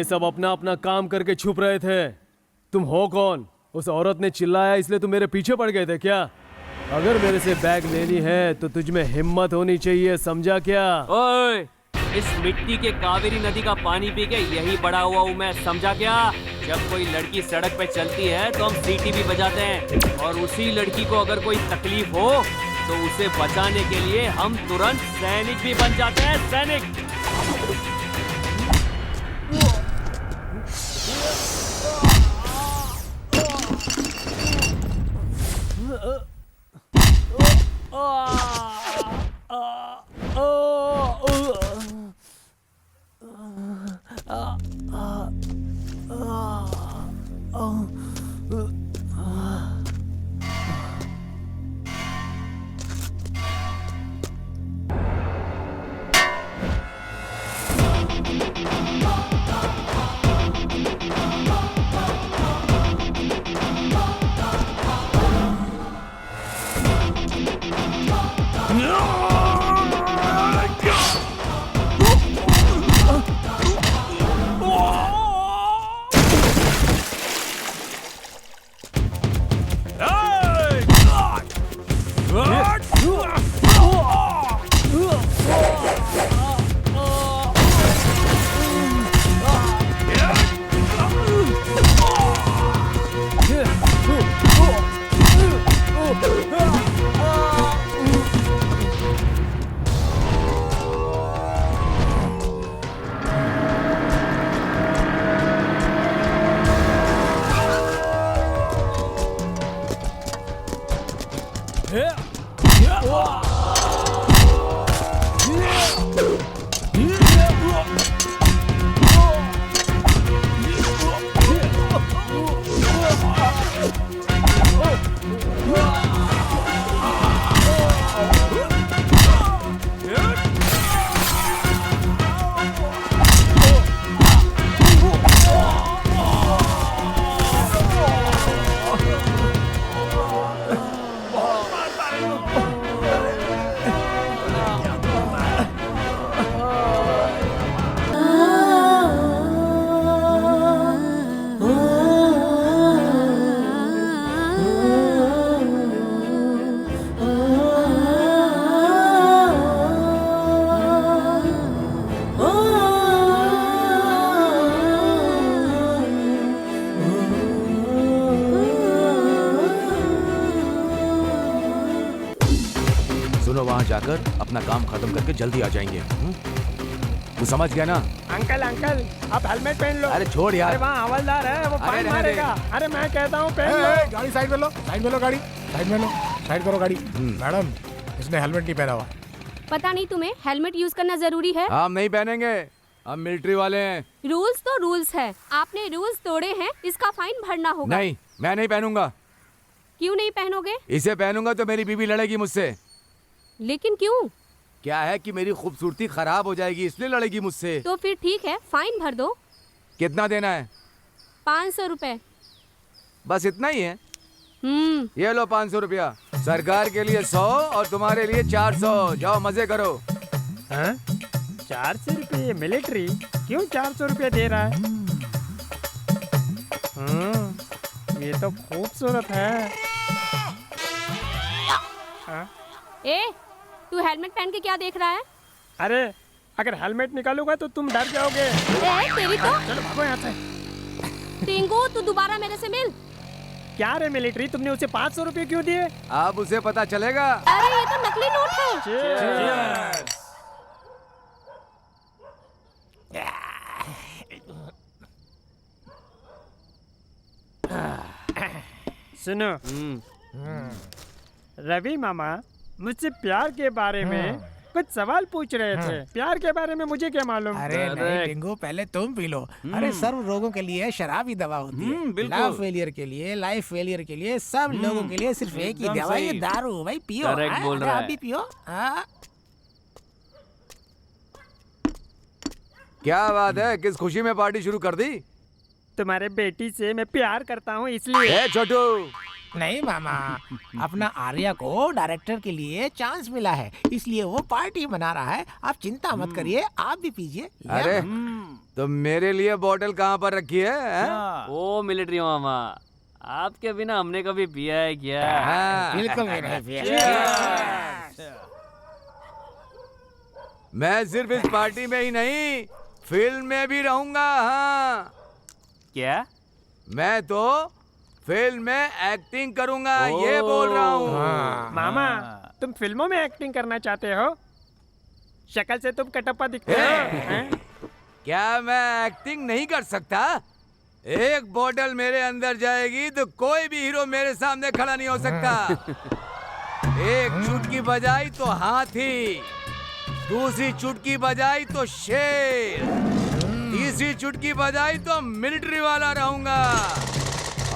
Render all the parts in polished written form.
ये सब अपना अपना काम करके छुप रहे थे। तुम हो कौन? उस औरत ने चिल्लाया इसलिए तुम मेरे पीछे पड़ गए थे क्या? अगर मेरे से बैग लेनी है तो तुझ में हिम्मत होनी चाहिए, समझा क्या? ओए, इस मिट्टी के कावेरी नदी का पानी पी के यही बड़ा हुआ हूँ मैं, समझा क्या? जब कोई लड़की सड़क पे चलती है तो हम सीटी भी बजाते हैं, और उसी लड़की को अगर कोई तकलीफ हो तो उसे बचाने के लिए हम तुरंत सैनिक भी बन जाते हैं, सैनिक। सुनो, वहाँ जाकर अपना काम खत्म करके जल्दी आ जाएंगे। तू समझ गया ना? अंकल अंकल, आप हेलमेट पहन लो। अरे छोड़ यार। अरे वहाँ हवलदार है, वो फाइन रहने मारेगा। अरे मैं कहता हूँ पहन लो। गाड़ी साइड में लो, साइड में लो गाड़ी, साइड में लो, साइड करो गाड़ी। मैडम, इसने हेलमेट नहीं पहना हुआ। पता नहीं तुम्हें हेलमेट यूज करना जरूरी है? हम नहीं पहनेंगे, हम मिलिट्री वाले हैं। रूल्स तो रूल्स है, आपने रूल्स तोड़े हैं, इसका फाइन भरना होगा। नहीं, मैं नहीं पहनूंगा। क्यों नहीं पहनोगे? इसे पहनूंगा तो मेरी बीवी लड़ेगी मुझसे। लेकिन क्यों? क्या है कि मेरी खूबसूरती खराब हो जाएगी, इसलिए लड़ेगी मुझसे। तो फिर ठीक है, फाइन भर दो। कितना देना है? 500 रुपए। बस इतना ही है? ये लो 500 रुपया। सरकार के लिए 100 और तुम्हारे लिए 400। जाओ मजे करो। 400 रुपये मिलिट्री क्यों 400 रुपये दे रहा है? ये तो खूबसूरत है। ए, तू हेलमेट पहन के क्या देख रहा है? अरे अगर हेलमेट निकालूंगा तो तुम डर जाओगे। ए, तेरी तो। चलो भागो यहाँ से। टिंगू, तू दोबारा मेरे से मिल। क्या रे मिलिट्री, तुमने उसे 500 रुपये क्यों दिए? अब उसे पता चलेगा। अरे ये तो नकली नोट है। सुनो, रवि मामा मुझसे प्यार के बारे में कुछ सवाल पूछ रहे थे। प्यार के बारे में मुझे क्या मालूम? अरे नहीं टिंगू, पहले तुम पी लो। अरे सर्व रोगों के लिए शराब ही दवा होती है। लव फेलियर के लिए, लाइफ फेलियर के लिए, सब लोगों के लिए सिर्फ एक ही दवा है, दारू। भाई पियो, आप भी पियो। क्या बात है, किस खुशी में पार्टी शुरू कर दी? तुम्हारे बेटी से मैं प्यार करता हूँ इसलिए। ए छोटू, नहीं मामा, अपना आर्या को डायरेक्टर के लिए चांस मिला है, इसलिए वो पार्टी बना रहा है। आप चिंता मत करिए, आप भी पीजिए। ले अरे मामा। तो मेरे लिए बोतल कहाँ पर रखी है, हैं? ओ मिलिट्री मामा, आपके बिना हमने कभी पिया है क्या? हाँ। बिल्कुल भी नहीं पिया। मैं सिर्फ इस पार्टी में ही नहीं, फिल्म में भी रहूंगा। हाँ, क्या? मैं तो फिल्म में एक्टिंग करूंगा, ये बोल रहा हूँ। मामा, तुम फिल्मों में एक्टिंग करना चाहते हो? शक्ल से तुम कटप्पा दिखते हो। हैं? क्या मैं एक्टिंग नहीं कर सकता? एक बोतल मेरे अंदर जाएगी तो कोई भी हीरो मेरे सामने खड़ा नहीं हो सकता। एक चुटकी बजाई तो हाथी, दूसरी चुटकी बजाई तो शेर, तीसरी चुटकी बजाई तो मिलिट्री वाला रहूंगा।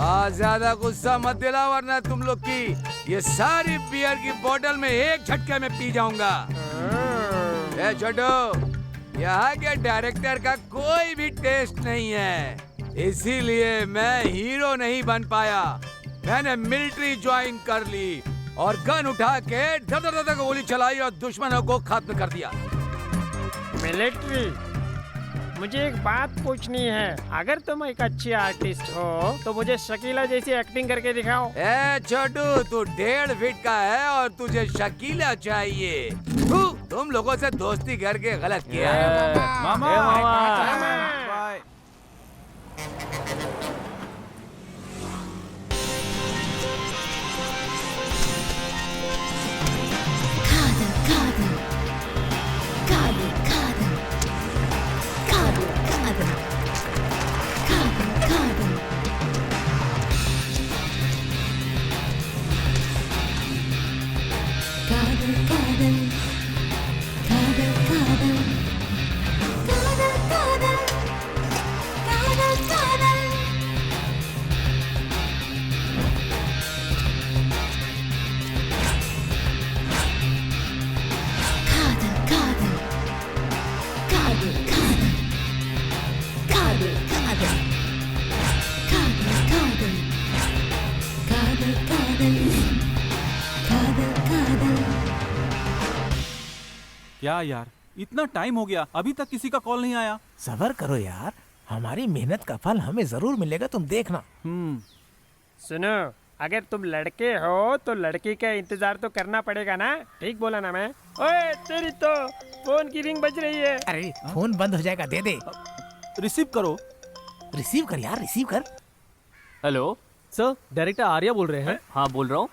आज ज्यादा गुस्सा मत दिला, वरना तुम लोग की ये सारी बियर की बोतल में एक झटके में पी जाऊंगा। ए छोटू, यहाँ के डायरेक्टर का कोई भी टेस्ट नहीं है, इसीलिए मैं हीरो नहीं बन पाया। मैंने मिलिट्री ज्वाइन कर ली और गन उठा के धड़ धड़ धड़ गोली चलाई और दुश्मनों को खत्म कर दिया। मिलिट्री, मुझे एक बात पूछनी है। अगर तुम एक अच्छी आर्टिस्ट हो तो मुझे शकीला जैसी एक्टिंग करके दिखाओ। ए छोटू, तू 1.5 फीट का है और तुझे शकीला चाहिए। तुम लोगों से दोस्ती करके गलत किया। मामा, मामा। क्या यार, इतना टाइम हो गया, अभी तक किसी का कॉल नहीं आया। सब्र करो यार, हमारी मेहनत का फल हमें जरूर मिलेगा, तुम देखना। सुनो, अगर तुम लड़के हो तो लड़की का इंतजार तो करना पड़ेगा ना। ठीक बोला ना मैं? ओए तेरी तो फोन की रिंग बज रही है। अरे फोन बंद हो जाएगा, दे दे। रिसीव करो। रिसीव कर यार, रिसीव कर। हेलो सर, डायरेक्टर आर्या बोल रहे हैं। हाँ बोल रहा हूँ।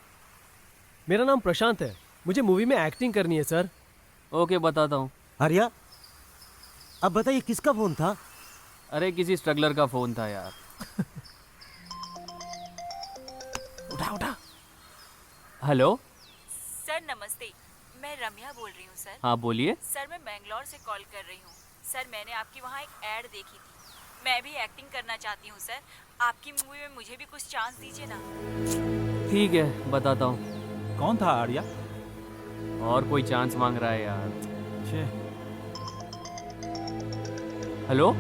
मेरा नाम प्रशांत है, मुझे मूवी में एक्टिंग करनी है सर। ओके बताता हूँ। आर्या, अब बताइए किसका फोन था? अरे किसी स्ट्रगलर का फोन था यार। उठा उठा। हेलो सर नमस्ते, मैं रम्या बोल रही हूँ सर। हाँ बोलिए। सर मैं बेंगलोर से कॉल कर रही हूँ। सर मैंने आपकी वहाँ एक ऐड देखी थी, मैं भी एक्टिंग करना चाहती हूँ सर। आपकी मूवी में मुझे भी कुछ चांस दीजिए ना। ठीक है बताता हूँ। कौन था आर्या? और कोई चांस मांग रहा है यार। छे। हेलो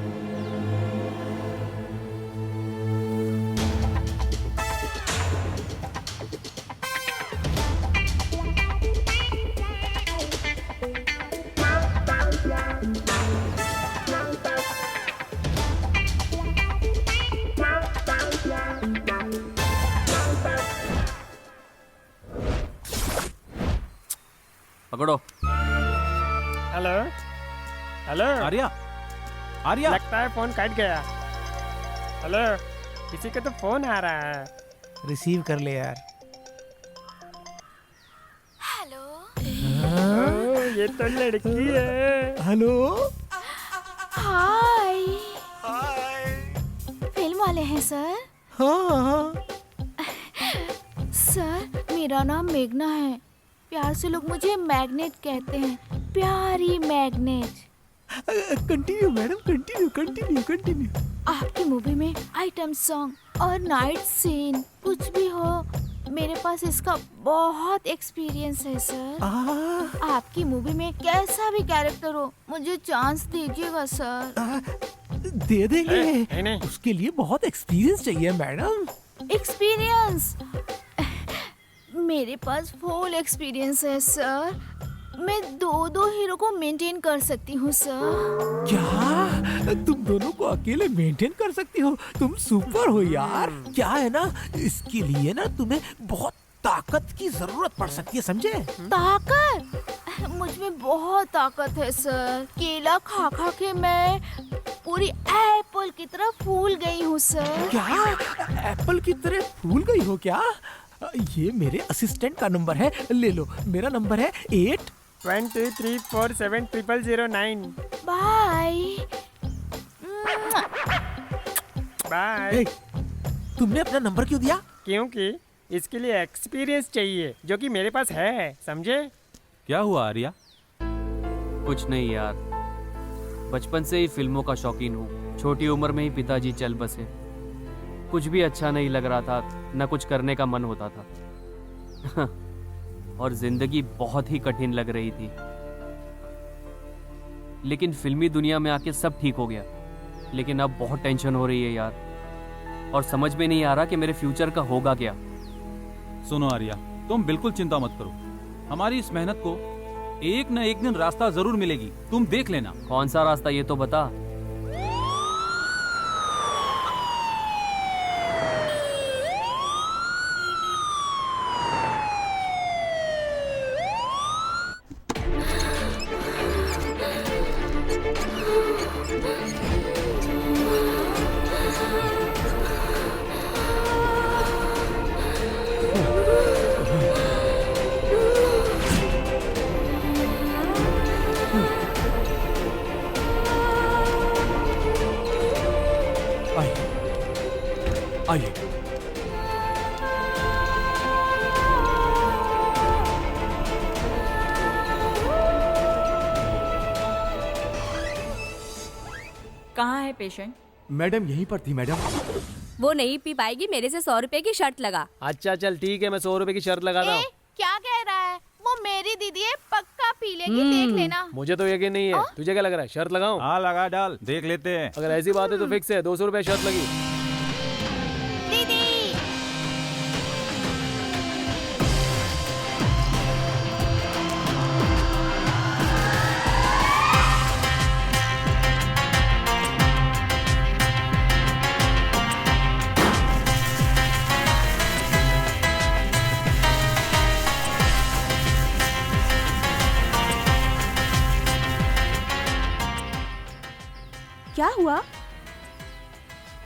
पकड़ो। Hello hello. आर्या, आर्या। लगता है फोन कट गया। हेलो, किसी का तो फोन आ रहा है। रिसीव कर ले यार। हेलो। ये तो लड़की है। हेलो। हाय। फिल्म वाले हैं सर? हाँ। सर मेरा नाम मेघना है, प्यार से लोग मुझे मैग्नेट कहते हैं, प्यारी magnet. Continue madam, continue continue continue. आपकी मूवी में आइटम सॉन्ग और नाइट सीन कुछ भी हो, मेरे पास इसका बहुत एक्सपीरियंस है सर। आपकी मूवी में कैसा भी कैरेक्टर हो, मुझे चांस दीजिएगा सर। दे देंगे। नहीं। उसके लिए बहुत एक्सपीरियंस चाहिए मैडम। एक्सपीरियंस? मेरे पास फुल एक्सपीरियंस है सर। मैं दो हीरो को मेंटेन कर सकती हूँ सर। क्या तुम दोनों को अकेले मेंटेन कर सकती हो? तुम सुपर हो यार। क्या है ना, इसके लिए ना तुम्हें बहुत ताकत की जरूरत पड़ सकती है, समझे? ताकत? मुझ में बहुत ताकत है सर। केला खा खा के मैं पूरी एप्पल की तरह फूल गई हूँ सर। क्या एप्पल की तरह फूल गई हो क्या? ये मेरे असिस्टेंट का नंबर है, ले लो। मेरा नंबर है 8234700009। Bye bye. तुमने अपना नंबर क्यों दिया? क्योंकि इसके लिए एक्सपीरियंस चाहिए, जो कि मेरे पास है, समझे? क्या हुआ आर्या? कुछ नहीं यार, बचपन से ही फिल्मों का शौकीन हूँ। छोटी उम्र में ही पिताजी चल बसे। कुछ भी अच्छा नहीं लग रहा था, न कुछ करने का मन होता था। और जिंदगी बहुत ही कठिन लग रही थी। लेकिन फिल्मी दुनिया में आके सब ठीक हो गया। लेकिन अब बहुत टेंशन हो रही है यार, और समझ में नहीं आ रहा कि मेरे फ्यूचर का होगा क्या। सुनो आर्या, तुम बिल्कुल चिंता मत करो। हमारी इस मेहनत को एक न एक दिन रास्ता जरूर मिलेगी, तुम देख लेना। कौन सा रास्ता ये तो बता। आइए। कहाँ है पेशेंट? मैडम यहीं पर थी मैडम। वो नहीं पी पाएगी, मेरे से 100 रुपए की शर्त लगा। अच्छा चल ठीक है, मैं 100 रुपए की शर्त लगाता हूँ। क्या कह रहा है? वो मेरी दीदी है, पक्का पी लेगी, देख लेना। मुझे तो यकीन नहीं है। तुझे क्या लग रहा है, शर्त लगाऊं? हाँ लगा डाल, देख लेते हैं। अगर ऐसी बात है तो फिक्स है, 200 रुपए शर्त लगी। दीदी क्या हुआ?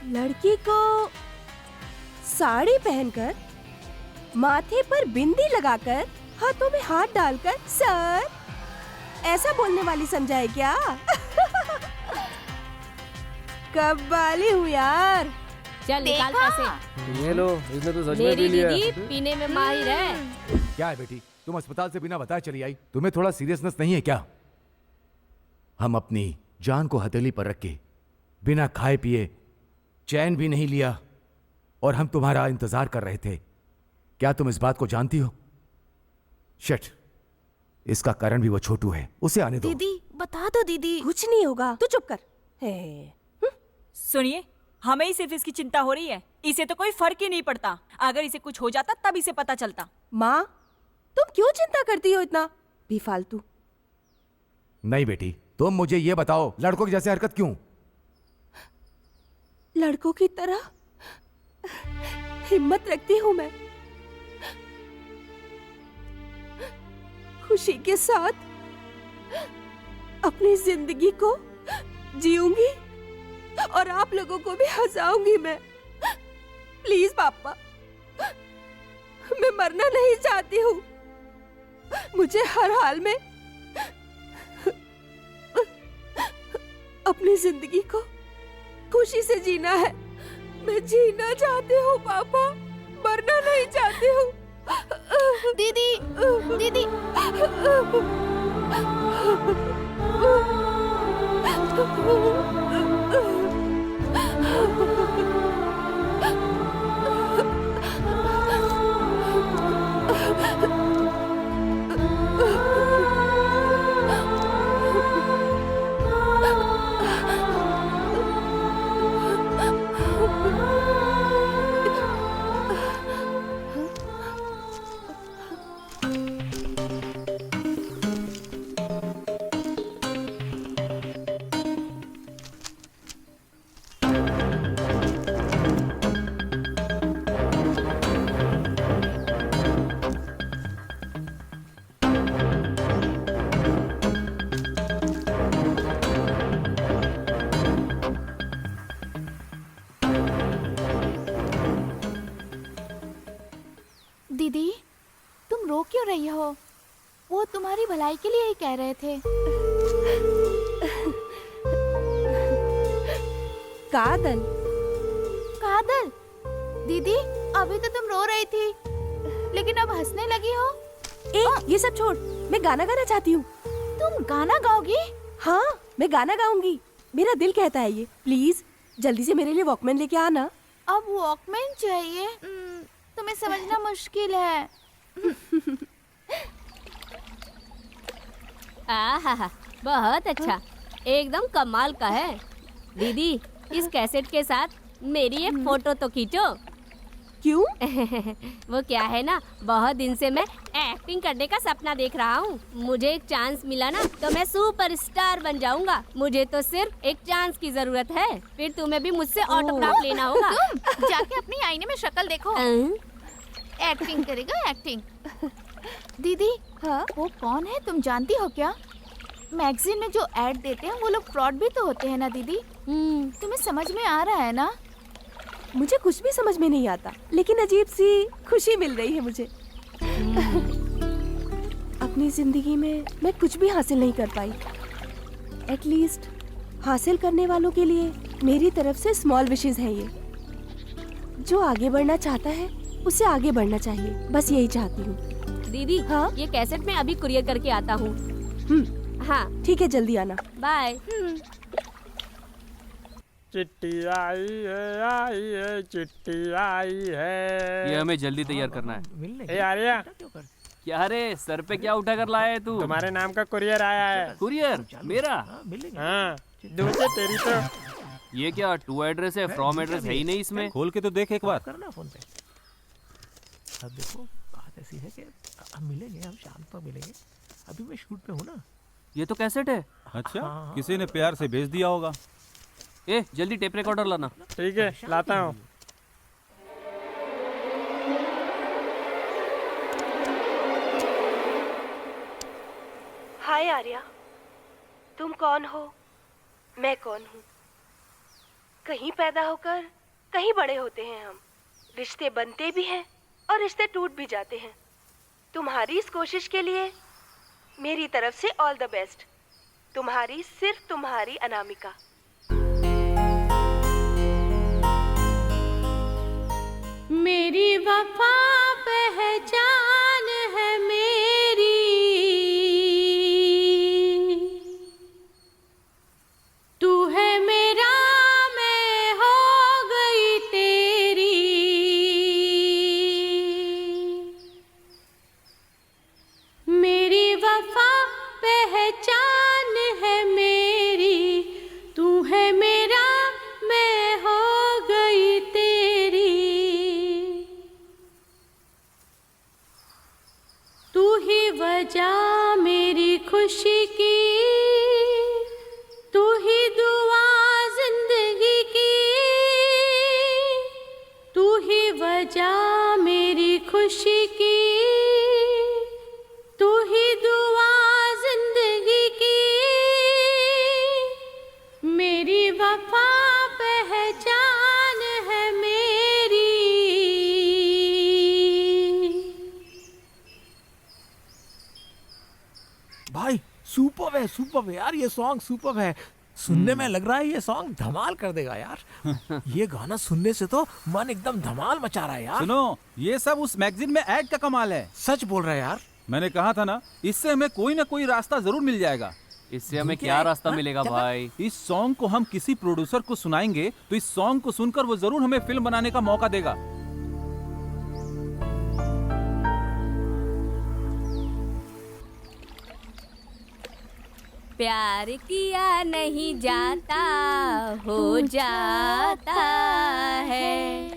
लड़की को साड़ी पहनकर, माथे पर बिंदी लगाकर, हाथों में हाथ डालकर सर ऐसा बोलने वाली समझा है क्या? कब वाली हूँ यार। चल निकाल पैसे। ये लो, इसने तो सच में पी मेरी लिया। दीदी पीने में माहिर है। क्या है बेटी, तुम अस्पताल से बिना बताए चली आई? तुम्हें थोड़ा सीरियसनेस नहीं है क्या? हम अपनी जान को हथेली पर रख के बिना खाए पिए चैन भी नहीं लिया, और हम तुम्हारा इंतजार कर रहे थे। क्या तुम इस बात को जानती हो? शिट, इसका कारण भी वो छोटू है, उसे आने दो। दीदी बता दो दीदी। कुछ नहीं होगा, तू चुप कर। सुनिए, हमें ही सिर्फ इसकी चिंता हो रही है। इसे तो कोई फर्क ही नहीं पड़ता। अगर इसे कुछ हो जाता तब इसे पता चलता। माँ, तुम क्यों चिंता करती हो इतना बेफालतू? नहीं बेटी, तुम मुझे ये बताओ, लड़कों की जैसे हरकत क्यों? लड़कों की तरह हिम्मत रखती हूँ मैं। खुशी के साथ अपनी जिंदगी को जीऊंगी और आप लोगों को भी हंसाऊंगी मैं। प्लीज पापा, मैं मरना नहीं चाहती हूँ। मुझे हर हाल में अपनी जिंदगी को खुशी से जीना है। मैं जीना चाहती हूँ पापा, मरना नहीं चाहती हूँ। दीदी दीदी दीदी, तुम रो क्यों रही हो? वो तुम्हारी भलाई के लिए ही कह रहे थे। कादल, कादल, दीदी अभी तो तुम रो रही थी, लेकिन अब हंसने लगी हो। ये सब छोड़, मैं गाना गाना चाहती हूँ। तुम गाना गाओगी? हाँ, मैं गाना गाऊंगी। मेरा दिल कहता है ये। प्लीज जल्दी से मेरे लिए वॉकमैन लेके आना। अब वॉकमैन चाहिए? तुम्हें समझना मुश्किल है। आहा, बहुत अच्छा, एकदम कमाल का है। दीदी, इस कैसेट के साथ मेरी एक फोटो तो खींचो। क्यों? वो क्या है ना, बहुत दिन से मैं एक्टिंग करने का सपना देख रहा हूँ। मुझे एक चांस मिला ना तो मैं सुपरस्टार बन जाऊंगा। मुझे तो सिर्फ एक चांस की जरूरत है, फिर तुम्हें भी मुझसे ऑटोग्राफ लेना होगा। तुम जाके अपनी आईने में शक्ल देखो। एक्टिंग करेगा, एक्टिंग। दीदी, हाँ? वो कौन है तुम जानती हो क्या? मैगजीन में जो ऐड देते हैं वो लोग फ्रॉड भी तो होते हैं ना दीदी। तुम्हें समझ में आ रहा है ना? मुझे कुछ भी समझ में नहीं आता, लेकिन अजीब सी खुशी मिल रही है मुझे। अपनी जिंदगी में मैं कुछ भी हासिल नहीं कर पाई। एटलीस्ट हासिल करने वालों के लिए मेरी तरफ से स्मॉल विशेस हैं ये। जो आगे बढ़ना चाहता है उसे आगे बढ़ना चाहिए, बस यही चाहती हूँ। दीदी, हाँ? ये कैसेट मैं अभी कुरियर करके आता हूँ। हाँ ठीक है, जल्दी आना। बाय। चिट्ठी आई है, चिट्ठी आई है। ये हमें जल्दी तैयार करना है। ए आर्या, क्या रे, सर पे क्या उठा कर लाया है तू? तुम्हारे नाम का कुरियर आया है। कुरियर? मेरा? हाँ, दूसरे तेरी तो। ये क्या टू एड्रेस है, फ्रॉम एड्रेस है ही नहीं इसमें। खोल के तो देख एक बार। करना फोन पे। अब देखो, बात ऐसी है कि हम मिलेंगे, हम शाम को मिलेंगे। अभी मैं शूट पे हूँ ना। ये तो कैसेट है। अच्छा, किसी ने प्यार से भेज दिया होगा। ए, जल्दी टेप रिकॉर्डर लाना। ठीक है, लाता हूँ। हाय आर्या, तुम कौन हो? मैं कौन हूँ? कहीं पैदा होकर कहीं बड़े होते हैं हम। रिश्ते बनते भी हैं और रिश्ते टूट भी जाते हैं। तुम्हारी इस कोशिश के लिए मेरी तरफ से ऑल द बेस्ट। तुम्हारी, सिर्फ तुम्हारी, अनामिका। मेरी वफा पहचान है मेरी, तू है मेरा, मैं हो गई तेरी। मेरी वफा पहचान है मेरी, तू है मेरा, मैं हो गई तेरी। तू ही वजह मेरी खुशी की, तू ही दुआ जिंदगी की। तू ही वजह मेरी खुशी की, तू ही दुआ जिंदगी की। मेरी वफा पहचान है मेरी। भाई सुपर है यार, ये सॉन्ग सुपर है। सुनने में लग रहा है ये सॉन्ग धमाल कर देगा यार। ये गाना सुनने से तो मन एकदम धमाल मचा रहा है यार। सुनो, ये सब उस मैगजीन में ऐड का कमाल है। सच बोल रहा है यार। मैंने कहा था ना, इससे हमें कोई ना कोई रास्ता जरूर मिल जाएगा। इससे हमें क्या रास्ता मिलेगा भाई? इस सॉन्ग को हम किसी प्रोड्यूसर को सुनाएंगे तो इस सॉन्ग को सुनकर वो जरूर हमें फिल्म बनाने का मौका देगा। प्यार किया नहीं जाता, हो जाता है।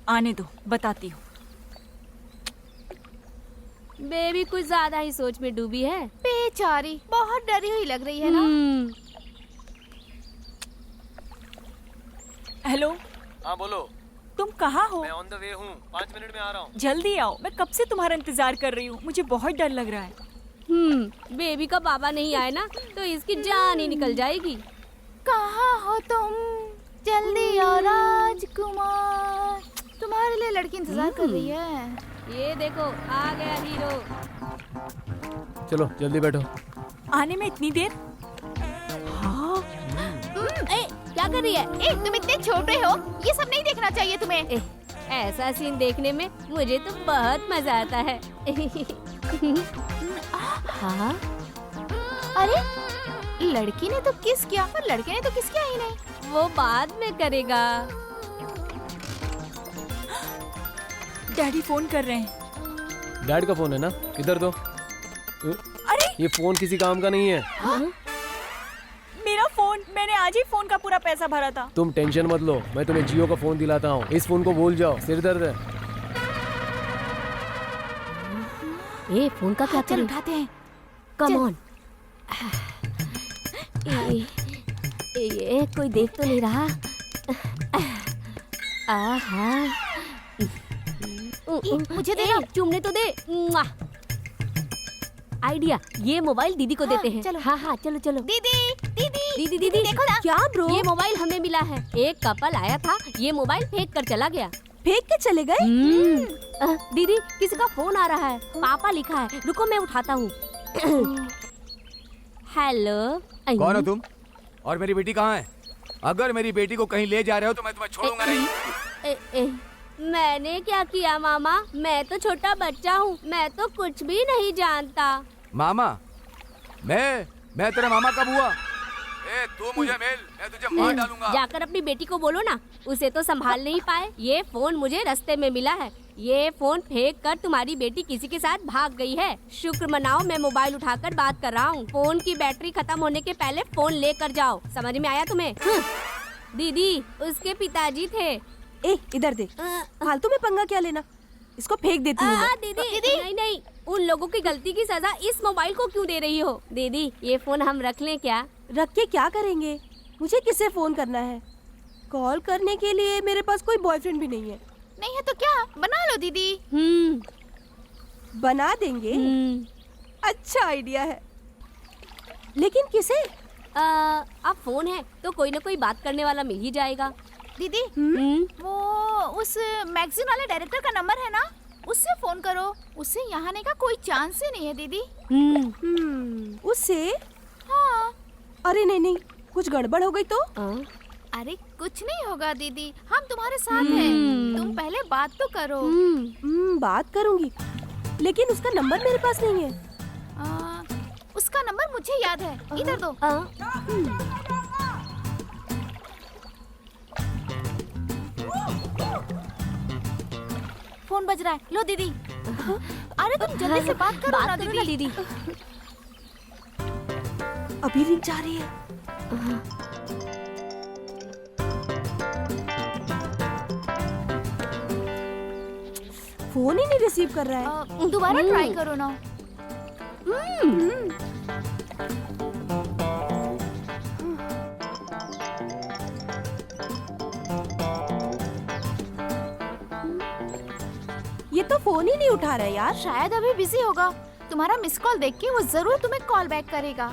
आने दो, बताती हूँ। बेबी कुछ ज्यादा ही सोच में डूबी है। बेचारी बहुत डरी हुई लग रही है ना। हेलो। हाँ बोलो। तुम कहाँ हो? मैं ऑन द वे हूँ, 5 मिनट में आ रहा हूँ। जल्दी आओ, मैं कब से तुम्हारा इंतजार कर रही हूँ। मुझे बहुत डर लग रहा है। बेबी का बाबा नहीं आए ना तो इसकी जान ही निकल जाएगी। कहाँ हो तुम? जल्दी आओ। कुमार, तुम्हारे लिए लड़की इंतजार कर रही है। ये देखो आ गया हीरो। चलो जल्दी बैठो। आने में इतनी देर? क्या कर रही है? तुम इतने छोटे हो, ये सब नहीं देखना चाहिए तुम्हें। ऐसा सीन देखने में मुझे तो बहुत मजा आता है। हाँ? अरे लड़की ने तो किस किया और लड़के ने तो किस किया ही नहीं। वो बाद में करेगा। डैडी फोन कर रहे हैं। डैड का फोन है ना, इधर दो। अरे ये फोन किसी काम का नहीं है। मेरा फोन, मैंने आज ही फोन का पूरा पैसा भरा था। तुम टेंशन मत लो, मैं तुम्हें जियो का फोन दिलाता हूँ। इस फोन को भूल जाओ, सिर दर्द है। ये फोन का क्या चल उठाते हैं। Come on. ये कोई देख तो नहीं रहा। आहा। मुझे दे दो। चूमने तो दे। आइडिया, ये मोबाइल दीदी को देते हैं। चलो। हाँ हाँ चलो चलो। दीदी दीदी देखो ना। क्या ब्रो? ये मोबाइल हमें मिला है। एक कपल आया था, ये मोबाइल फेंक कर चला गया। फेंक के चले गए? दीदी किसी का फोन आ रहा है, पापा लिखा है। रुको मैं उठाता हूँ। हेलो। कौन हो तुम? और मेरी बेटी कहाँ है? अगर मेरी बेटी को कहीं ले जा रहे हो तो मैं तुम्हें छोड़ूंगा नहीं। मैंने क्या किया मामा? मैं तो छोटा बच्चा हूँ, मैं तो कुछ भी नहीं जानता। मामा? मैं तेरा मामा कब हुआ? तू मुझे मिल, मैं तुझे मार डालूंगा। जाकर अपनी बेटी को बोलो ना, उसे तो संभाल नहीं पाए। ये फोन मुझे रास्ते में मिला है। ये फोन फेंक कर तुम्हारी बेटी किसी के साथ भाग गई है। शुक्र मनाओ, मैं मोबाइल उठाकर बात कर रहा हूँ। फोन की बैटरी खत्म होने के पहले फोन लेकर जाओ। समझ में आया तुम्हें? दीदी उसके पिताजी थे। इधर दे। फालतू में पंगा क्या लेना, इसको फेंक देती हूँ। दीदी नहीं, उन लोगों की गलती की सजा इस मोबाइल को क्यों दे रही हो? दीदी ये फोन हम रख लें क्या? रख के क्या करेंगे? मुझे किसे फोन करना है? कॉल करने के लिए मेरे पास कोई बॉयफ्रेंड भी नहीं है। नहीं है तो क्या, बना लो दीदी। बना देंगे। अच्छा आइडिया है, लेकिन किसे? अब फोन है तो कोई ना कोई बात करने वाला मिल ही जाएगा। दीदी वो उस मैगजीन वाले डायरेक्टर का नंबर है ना, उससे फोन करो। उससे यहाँ आने का कोई चांस ही नहीं है दीदी। उससे? हाँ। अरे नहीं, कुछ गड़बड़ हो गई तो? अरे कुछ नहीं होगा दीदी, हम तुम्हारे साथ हैं। तुम पहले बात तो करो। बात करूंगी, लेकिन उसका नंबर मेरे पास नहीं है। उसका नंबर मुझे याद है, इधर दो। फोन बज रहा है, लो दीदी। अरे तुम जल्दी से बात करो ना दीदी। अभी रिंग जा रही है। फोन ही नहीं रिसीव कर रहा है। दोबारा ट्राई करो ना। ये तो फोन ही नहीं उठा रहा है यार। शायद अभी बिजी होगा। तुम्हारा मिस कॉल देख के वो जरूर तुम्हें कॉल बैक करेगा।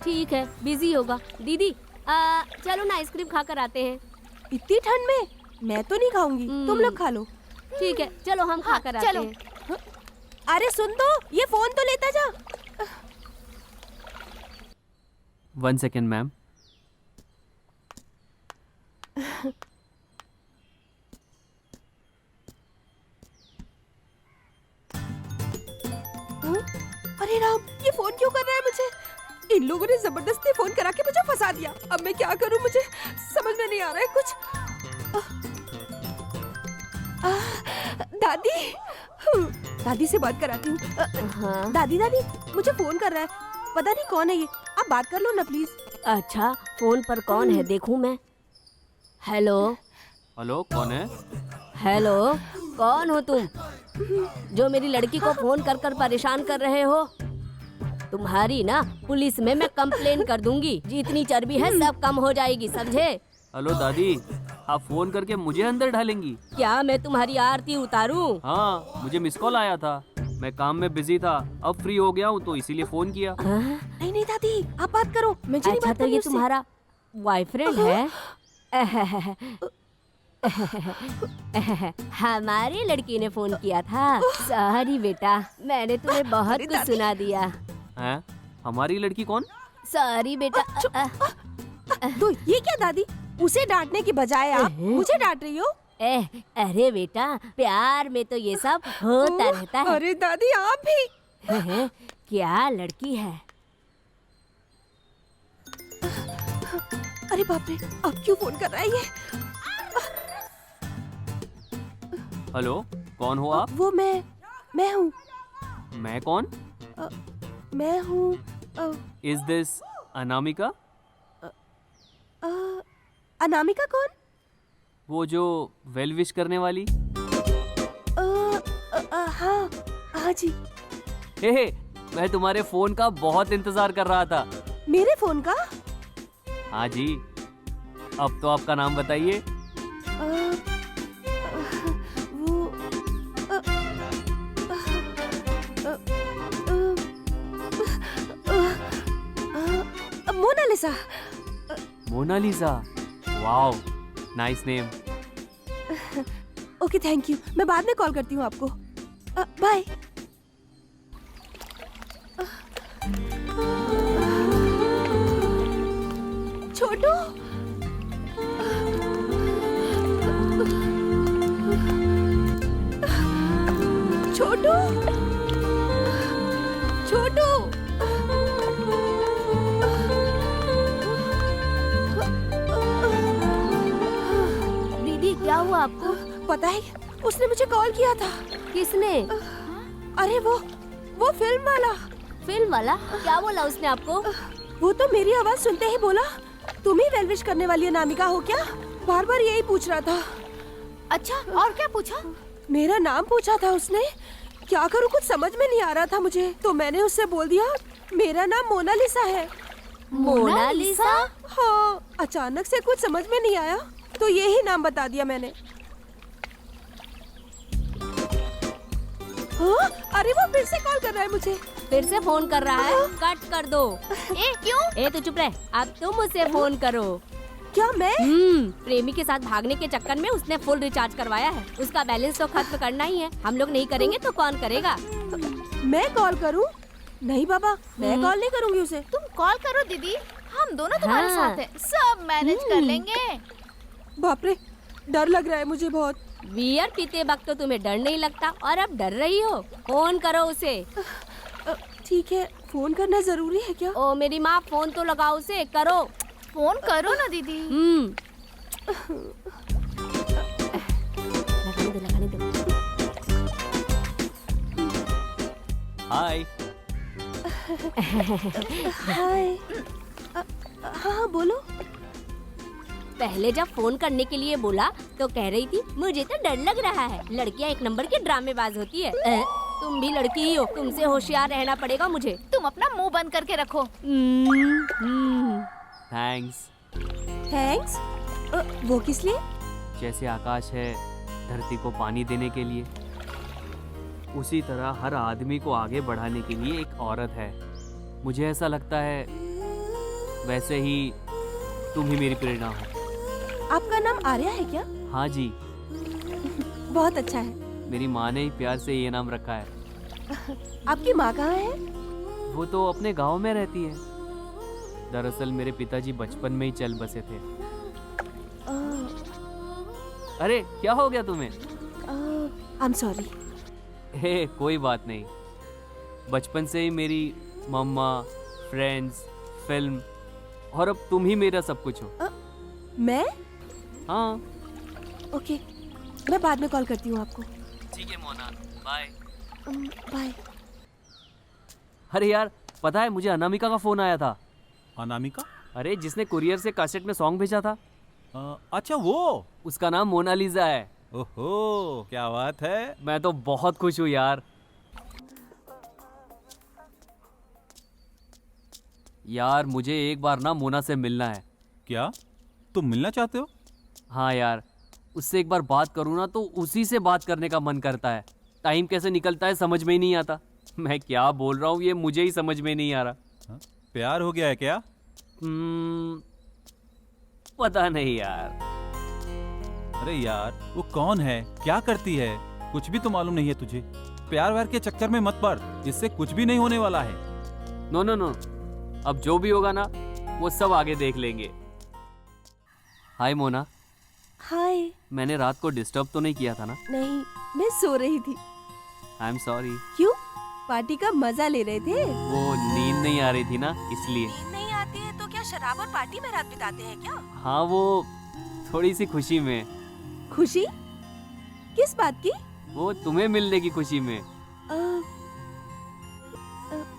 ठीक है, बिजी होगा। दीदी चलो ना आइसक्रीम खा कर आते हैं। इतनी ठंड में? मैं तो नहीं खाऊंगी, तुम लोग खा लो। ठीक है चलो हम खा कर आते हैं। अरे सुन तो, ये फोन तो लेता जा। 1 सेकेंड मैम। अरे राम, ये फोन क्यों कर रहा है मुझे? इन लोगों ने जबरदस्ती फोन करा के मुझे फंसा दिया। अब मैं क्या करूं, मुझे समझ में नहीं आ रहा है कुछ। दादी से बात कराती हूँ। दादी मुझे फोन कर रहा है, पता नहीं कौन है ये। आप बात कर लो ना प्लीज। अच्छा फोन पर कौन है देखूं मैं। हेलो कौन है? हेलो, कौन हो तुम जो मेरी लड़की को फोन कर कर परेशान कर रहे हो? तुम्हारी ना पुलिस में मैं कंप्लेन कर दूंगी। जितनी चर्बी है सब कम हो जाएगी, समझे? हेलो दादी, आप फोन करके मुझे अंदर ढालेंगी क्या? मैं तुम्हारी आरती उतारूं? हाँ, मुझे मिस कॉल आया था, मैं काम में बिजी था, अब फ्री हो गया हूँ तो इसीलिए फोन किया। नहीं दादी, आप बात करो। मैं अच्छा तो ये तुम्हारा बॉयफ्रेंड है? हमारी लड़की ने फोन किया था। सॉरी बेटा, मैंने तुम्हें बहुत कुछ सुना दिया। हैं? हमारी लड़की कौन? सॉरी बेटा। तो ये क्या दादी, उसे डांटने की बजाय आप मुझे डांट रही हो? अरे बेटा, प्यार में तो ये सब होता रहता है। अरे दादी आप भी। क्या लड़की है। अरे बाप रे, अब क्यों फोन कर रहा है ये? हेलो, कौन हो आप? वो मैं हूँ। मैं कौन? मैं हूँ। Is this Anamika? अनामिका कौन? वो जो वेल विश करने वाली? हाँ हाँ जी। हे, मैं तुम्हारे फोन का बहुत इंतजार कर रहा था। मेरे फोन का? हाँ जी। अब तो आपका नाम बताइए। Monalisa. Monalisa, wow, nice name. Okay thank you, मैं बाद में कॉल करती हूँ आपको। बाय। छोटू, छोटू, छोटू। दीदी क्या हुआ आपको? पता है, उसने मुझे कॉल किया था। किसने? अरे वो फिल्म वाला। फिल्म वाला? क्या बोला उसने आपको? वो तो मेरी आवाज सुनते ही बोला, तुम ही वेल विश करने वाली अनामिका हो क्या? बार बार यही पूछ रहा था। अच्छा, और क्या पूछा? मेरा नाम पूछा था उसने। क्या करूं, कुछ समझ में नहीं आ रहा था मुझे, तो मैंने उससे बोल दिया मेरा नाम मोनालिसा है। मोनालिसा? हाँ, अचानक से कुछ समझ में नहीं आया तो यही नाम बता दिया मैंने। हाँ? अरे वो फिर से कॉल कर रहा है मुझे। फिर से फोन कर रहा है? कट कर दो। क्यों? तू चुप रह, अब तुम उसे फोन करो। क्या मैं? प्रेमी के साथ भागने के चक्कर में उसने फुल रिचार्ज करवाया है। उसका बैलेंस तो खत्म करना ही है। हम लोग नहीं करेंगे तो कौन करेगा? मैं कॉल करूं? नहीं बाबा, मैं कॉल नहीं करूंगी उसे। तुम कॉल करो दीदी, हम दोनों तुम्हारे साथ हैं, सब मैनेज कर लेंगे। बाप रे, डर लग रहा है मुझे बहुत। बियर पीते वक्त तो तुम्हें डर नहीं लगता और अब डर रही हो। फोन करो उसे। ठीक है, फोन करना जरूरी है क्या? ओ मेरी माँ, फोन तो लगाओ उसे, करो। फोन करो ना दीदी। लगाने दो। हाय। हाय। हाँ बोलो। पहले जब फोन करने के लिए बोला तो कह रही थी मुझे तो डर लग रहा है। लड़कियां एक नंबर की ड्रामेबाज होती है। तुम भी लड़की ही हो, तुमसे होशियार रहना पड़ेगा मुझे। तुम अपना मुंह बंद करके रखो। थैंक्स। थैंक्स? वो किस लिए? जैसे आकाश है धरती को पानी देने के लिए, उसी तरह हर आदमी को आगे बढ़ाने के लिए एक औरत है। मुझे ऐसा लगता है वैसे ही तुम ही मेरी प्रेरणा हो। आपका नाम आर्या है क्या? हाँ जी। बहुत अच्छा है। मेरी माँ ने ही प्यार से ये नाम रखा है। आपकी माँ कहाँ है? वो तो अपने गांव में रहती है। दरअसल मेरे पिताजी बचपन में ही चल बसे थे। अरे क्या हो गया तुम्हें? I'm sorry। हे कोई बात नहीं। बचपन से ही मेरी मम्मा, फ्रेंड्स, फिल्म और अब तुम ही मेरा सब कुछ हो। मैं? हाँ। ओके, मैं बाद में कॉल करती हूँ आपको। ठीक है मोना, बाय। बाय। अरे यार, पता है मुझे अनामिका का फोन आया था। अनामिका? अरे जिसने कुरियर से कैसेट में सॉन्ग भेजा था। अच्छा वो? उसका नाम मोनालिसा है। ओहो, क्या बात है। मैं तो बहुत खुश हूँ यार। यार मुझे एक बार ना मोना से मिलना है। क्या तुम मिलना चाहते हो? हाँ यार, उससे एक बार बात करूँ ना तो उसी से बात करने का मन करता है। टाइम कैसे निकलता है समझ में ही नहीं आता। मैं क्या बोल रहा हूँ ये मुझे ही समझ में नहीं आ रहा। हाँ? प्यार हो गया है क्या? पता नहीं यार। अरे यार वो कौन है, क्या करती है, कुछ भी तो मालूम नहीं है तुझे। प्यार व्यार के चक्कर में मत पड़, इससे कुछ भी नहीं होने वाला है। नो नो नो, अब जो भी होगा ना वो सब आगे देख लेंगे। हाय मोना। हाय। मैंने रात को डिस्टर्ब तो नहीं किया था ना? नहीं, मैं सो रही थी। आई एम सॉरी। क्यों? पार्टी का मजा ले रहे थे? वो नींद नहीं आ रही थी ना, इसलिए। नींद नहीं आती है तो क्या शराब और पार्टी में रात बिताते हैं क्या? हाँ, वो थोड़ी सी खुशी में। खुशी? किस बात की? वो तुम्हें मिलने की खुशी में।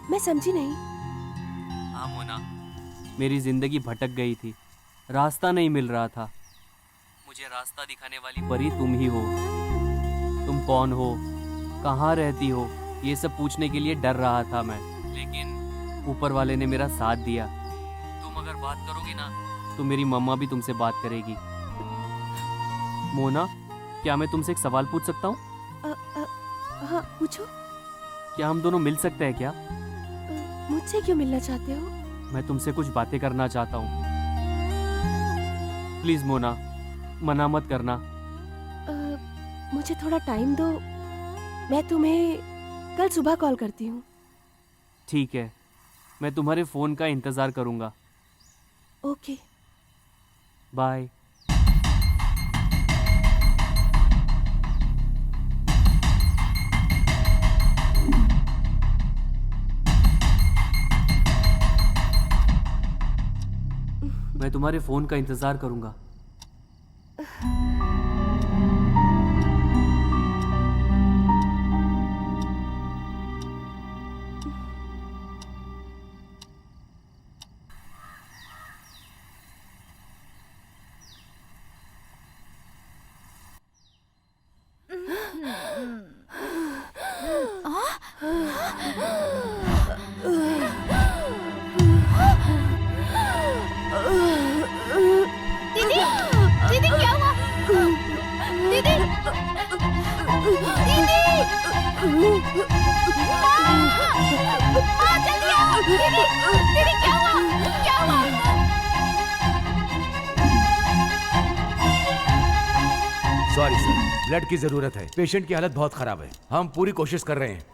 मैं समझी नहीं। हाँ मोना, मेरी जिंदगी भटक गई थी, रास्ता नहीं मिल रहा था। मुझे रास्ता दिखाने वाली परी तुम ही हो। तुम कौन हो, कहाँ रहती हो, ये सब पूछने के लिए डर रहा था मैं, लेकिन ऊपर वाले ने मेरा साथ दिया। तुम अगर बात करोगी ना तो मेरी मम्मा भी तुमसे बात करेगी। मोना, क्या मैं तुमसे एक सवाल पूछ सकता हूँ? हाँ, पूछो। क्या हम दोनों मिल सकते हैं क्या? मुझसे क्यों मिलना चाहते हो? मैं तुमसे कुछ बातें करना चाहता हूँ। प्लीज मोना, मना मत करना। मुझे थोड़ा टाइम दो, मैं तुम्हें कल सुबह कॉल करती हूँ। ठीक है, मैं तुम्हारे फोन का इंतजार करूंगा। Okay, bye. मैं तुम्हारे फोन का इंतजार करूंगा। दीदी, दीदी क्या हुआ? दीदी, दीदी, माँ जल्दी आओ। दीदी, दीदी क्या हुआ? क्या हुआ? सॉरी सर, ब्लड की जरूरत है। पेशेंट की हालत बहुत खराब है। हम पूरी कोशिश कर रहे हैं।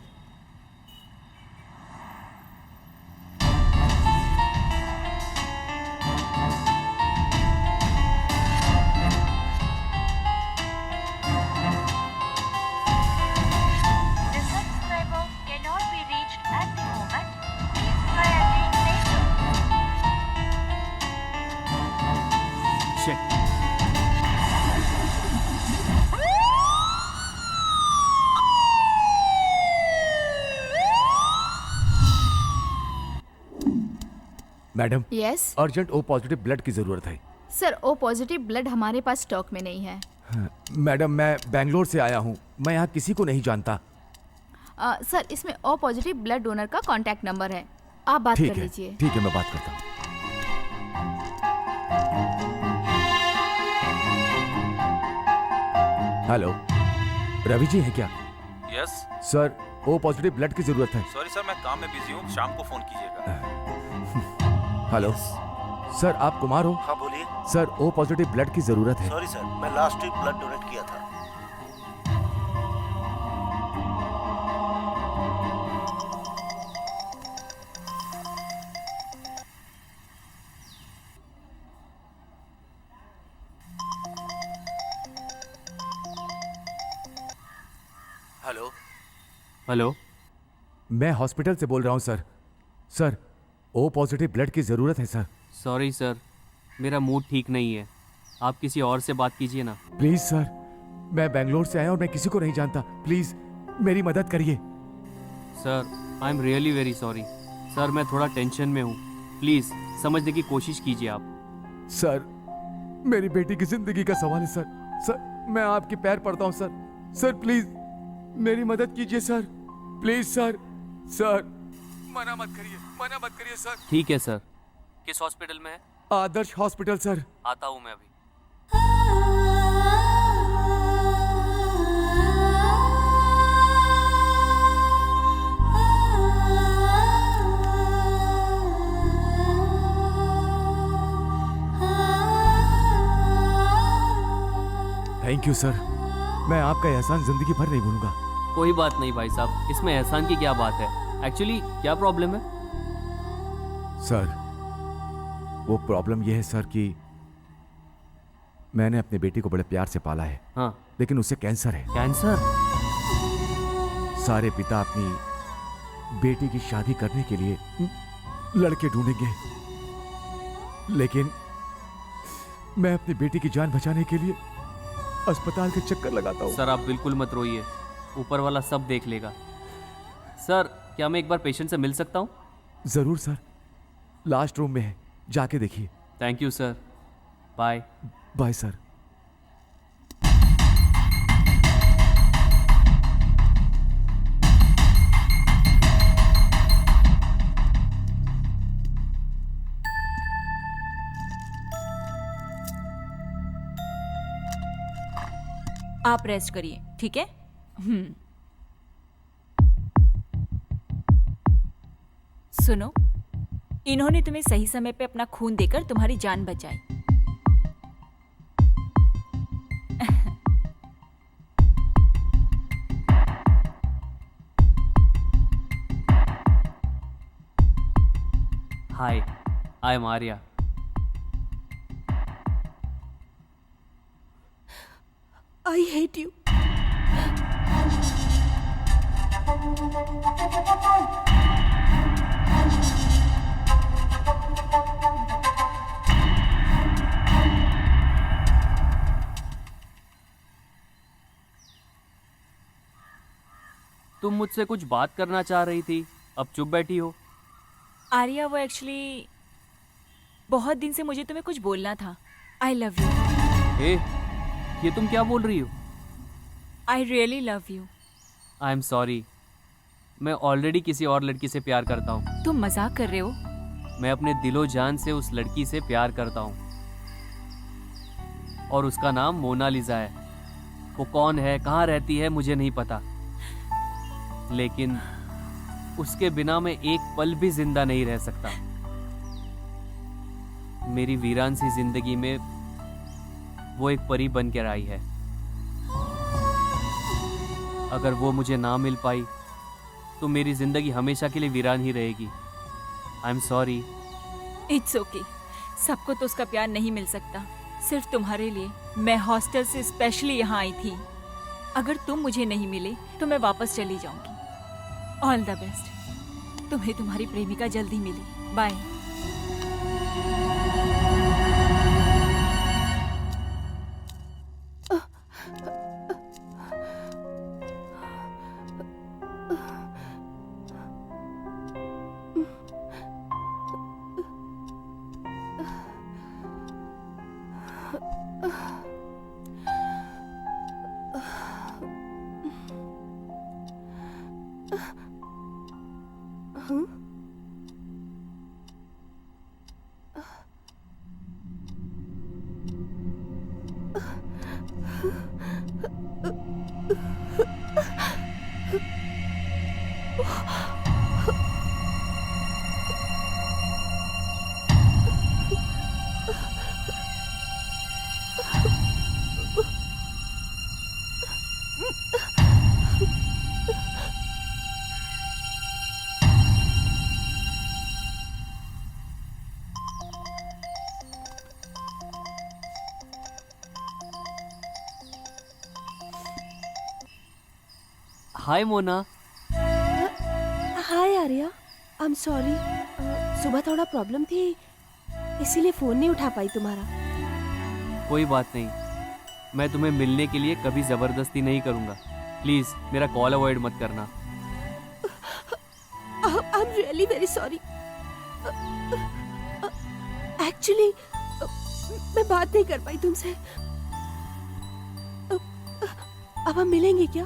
Madam, yes urgent O positive blood की जरूरत है। सर, ओ पॉजिटिव ब्लड हमारे पास स्टॉक में नहीं है। मैडम, मैं बेंगलोर से आया हूँ, मैं यहाँ किसी को नहीं जानता। सर, इसमें ओ पॉजिटिव ब्लड डोनर का कांटेक्ट नंबर है, आप बात कर लीजिए। ठीक है, मैं बात करता हूँ। हेलो, रवि जी हैं क्या? Yes sir, O positive blood की जरूरत है। सॉरी सर, मैं काम में बिजी हूँ, शाम को फोन कीजिएगा। हेलो सर, आप कुमार हो? हाँ बोलिए। सर, ओ पॉजिटिव ब्लड की जरूरत है। सॉरी सर, मैं लास्ट वीक ब्लड डोनेट किया था। हेलो हेलो, मैं हॉस्पिटल से बोल रहा हूँ sir. Sir, O positive blood की ज़रूरत है सर। सॉरी सर, मेरा मूड ठीक नहीं है, आप किसी और से बात कीजिए ना। प्लीज़ सर, मैं बेंगलोर से आया और मैं किसी को नहीं जानता, प्लीज़ मेरी मदद करिए। Sir, I am really very sorry. Sir, मैं थोड़ा टेंशन में हूँ, प्लीज़ समझने की कोशिश कीजिए आप। सर, मेरी बेटी की ज़िंदगी का सवाल है सर। सर, मैं आपके पैर पड़ता हूँ सर। सर प्लीज़ मेरी मदद कीजिए सर, प्लीज़ सर। सर, मना मत करिए सर। ठीक है सर, किस हॉस्पिटल में है? आदर्श हॉस्पिटल सर। आता हूँ मैं अभी। थैंक यू सर, मैं आपका एहसान जिंदगी भर नहीं भूलूंगा। कोई बात नहीं भाई साहब, इसमें एहसान की क्या बात है। एक्चुअली क्या प्रॉब्लम है? सर वो प्रॉब्लम यह है सर कि मैंने अपनी बेटी को बड़े प्यार से पाला है। हाँ। लेकिन उसे कैंसर है। कैंसर? सारे पिता अपनी बेटी की शादी करने के लिए लड़के ढूंढेंगे, लेकिन मैं अपनी बेटी की जान बचाने के लिए अस्पताल के चक्कर लगाता हूँ। सर आप बिल्कुल मत रोइए, ऊपर वाला सब देख लेगा। सर क्या मैं एक बार पेशेंट से मिल सकता हूँ? जरूर सर, लास्ट रूम में है, जाके देखिए। Thank you sir, bye. Bye sir. आप रेस्ट करिए, ठीक है? सुनो, इन्होंने तुम्हें सही समय पे अपना खून देकर तुम्हारी जान बचाई। Hi, I am Arya. I hate you. तुम मुझसे कुछ बात करना चाह रही थी, अब चुप बैठी हो। आर्या, वो एक्चुअली बहुत दिन से मुझे तुम्हें कुछ बोलना था। आई लव यू। ये तुम क्या बोल रही हो? I really love you. I am sorry, मैं ऑलरेडी किसी और लड़की से प्यार करता हूँ। तुम मजाक कर रहे हो? मैं अपने दिलो जान से उस लड़की से प्यार करता हूँ और उसका नाम मोनालिसा है। वो कौन है, कहाँ रहती है, मुझे नहीं पता, लेकिन उसके बिना मैं एक पल भी जिंदा नहीं रह सकता। मेरी वीरान सी जिंदगी में वो एक परी बन कर आई है। अगर वो मुझे ना मिल पाई तो मेरी जिंदगी हमेशा के लिए वीरान ही रहेगी। आई एम सॉरी। It's okay. सबको तो उसका प्यार नहीं मिल सकता, सिर्फ तुम्हारे लिए मैं हॉस्टल से स्पेशली यहाँ आई थी। अगर तुम मुझे नहीं मिले तो मैं वापस चली जाऊंगी। All the best. तुम्हें तुम्हारी प्रेमिका जल्दी मिले। Bye. Hi Mona. Hi Arya, I am sorry. सुबह थोड़ा प्रॉब्लम थी, इसीलिए फोन नहीं उठा पाई तुम्हारा। कोई बात नहीं, मैं तुम्हें मिलने के लिए कभी जबरदस्ती नहीं करूंगा। प्लीज मेरा कॉल अवॉइड मत करना। I am really very sorry. Actually मैं बात नहीं कर पाई तुमसे। अब हम मिलेंगे क्या?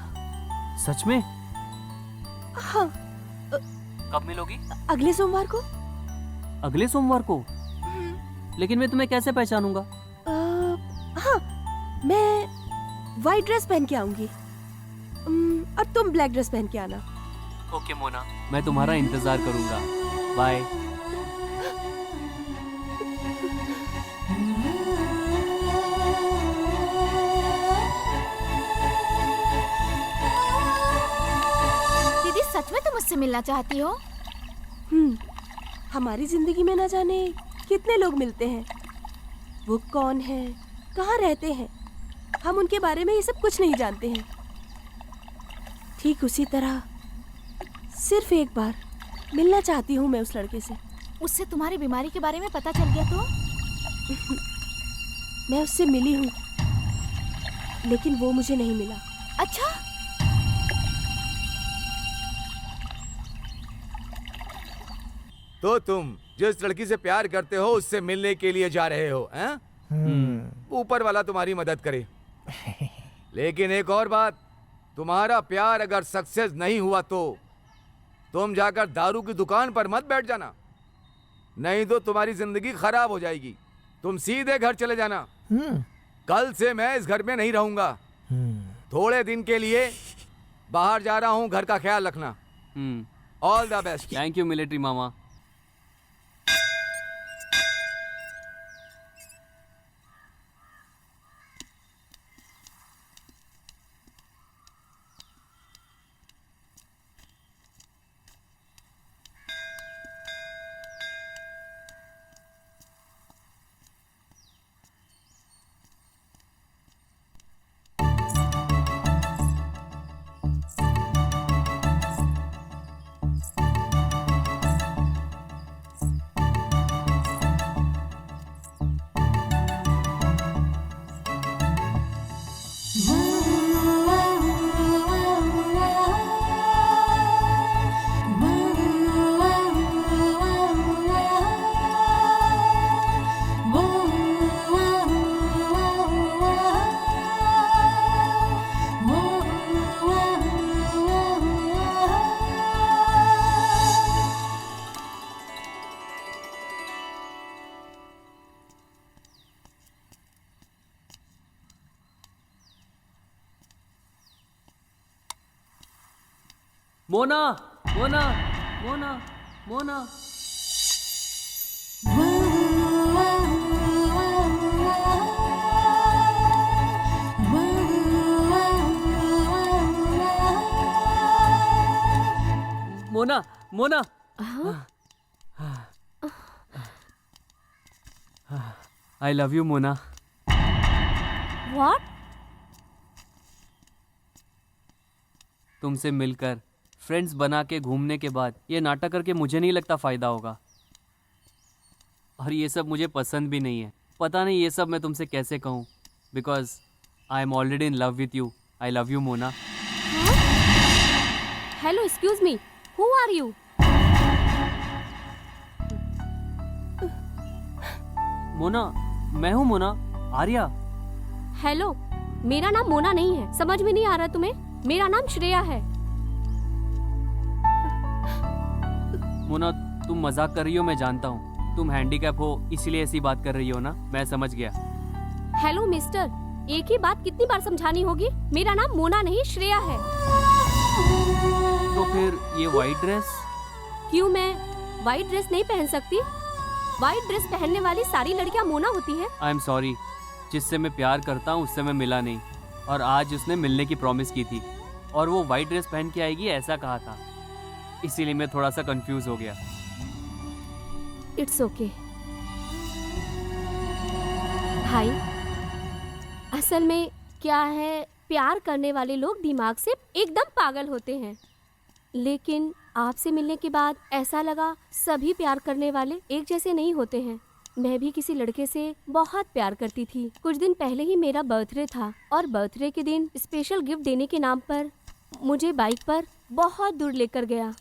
सच में? हाँ। कब मिलोगी? अगले सोमवार को। अगले सोमवार को? लेकिन मैं तुम्हें कैसे पहचानूंगा? हाँ, मैं वाइट ड्रेस पहन के आऊंगी और तुम ब्लैक ड्रेस पहन के आना। ओके मोना, मैं तुम्हारा इंतजार करूंगा। बाय। मिलना चाहती हो? हमारी जिंदगी में न जाने कितने लोग मिलते हैं। वो कौन है, कहाँ रहते हैं, हम उनके बारे में ये सब कुछ नहीं जानते हैं। ठीक उसी तरह सिर्फ एक बार मिलना चाहती हूँ मैं उस लड़के से। उससे तुम्हारी बीमारी के बारे में पता चल गया तो? मैं उससे मिली हूँ, लेकिन वो मुझे नहीं मिला। अच्छा, तो तुम जिस लड़की से प्यार करते हो उससे मिलने के लिए जा रहे हो, हैं? ऊपर वाला तुम्हारी मदद करे। लेकिन एक और बात, तुम्हारा प्यार अगर सक्सेस नहीं हुआ तो तुम जाकर दारू की दुकान पर मत बैठ जाना, नहीं तो तुम्हारी जिंदगी खराब हो जाएगी। तुम सीधे घर चले जाना। कल से मैं इस घर में नहीं रहूंगा। थोड़े दिन के लिए बाहर जा रहा हूँ, घर का ख्याल रखना। All the best. Thank you military mama. Mona, Mona, Mona, Mona. Mona, Mona. I love you Mona. What? तुमसे मिलकर, फ्रेंड्स बना के घूमने के बाद ये नाटक करके मुझे नहीं लगता फायदा होगा। और ये सब मुझे पसंद भी नहीं है। पता नहीं ये सब मैं तुमसे कैसे कहूँ, because I am already in love with you. I love you Mona. Hello, excuse me, who are you? Mona, मैं हूँ मोना, आर्या। हेलो, मेरा नाम मोना नहीं है, समझ में नहीं आ रहा तुम्हें? मेरा नाम श्रेया है। मोना, तुम मजाक कर रही हो, मैं जानता हूँ। तुम हैंडीकैप हो इसीलिए ऐसी बात कर रही हो ना, मैं समझ गया। हेलो मिस्टर, एक ही बात कितनी बार समझानी होगी? मेरा नाम मोना नहीं श्रेया है। तो फिर ये वाइट ड्रेस? क्यों, मैं वाइट ड्रेस नहीं पहन सकती? वाइट ड्रेस पहनने वाली सारी लड़कियां मोना होती है। आई एम सॉरी, जिससे मैं प्यार करता हूँ उससे मैं मिला नहीं, और आज उसने मिलने की प्रॉमिस की थी और वो वाइट ड्रेस पहन के आएगी ऐसा कहा था, इसीलिए मैं थोड़ा सा कंफ्यूज हो गया। इट्स ओके भाई, असल में क्या है, प्यार करने वाले लोग दिमाग से एकदम पागल होते हैं। लेकिन आपसे मिलने के बाद ऐसा लगा सभी प्यार करने वाले एक जैसे नहीं होते हैं। मैं भी किसी लड़के से बहुत प्यार करती थी। कुछ दिन पहले ही मेरा बर्थडे था और बर्थडे के दिन स्पेशल गिफ्ट देने के नाम पर मुझे बाइक पर बहुत दूर लेकर गया,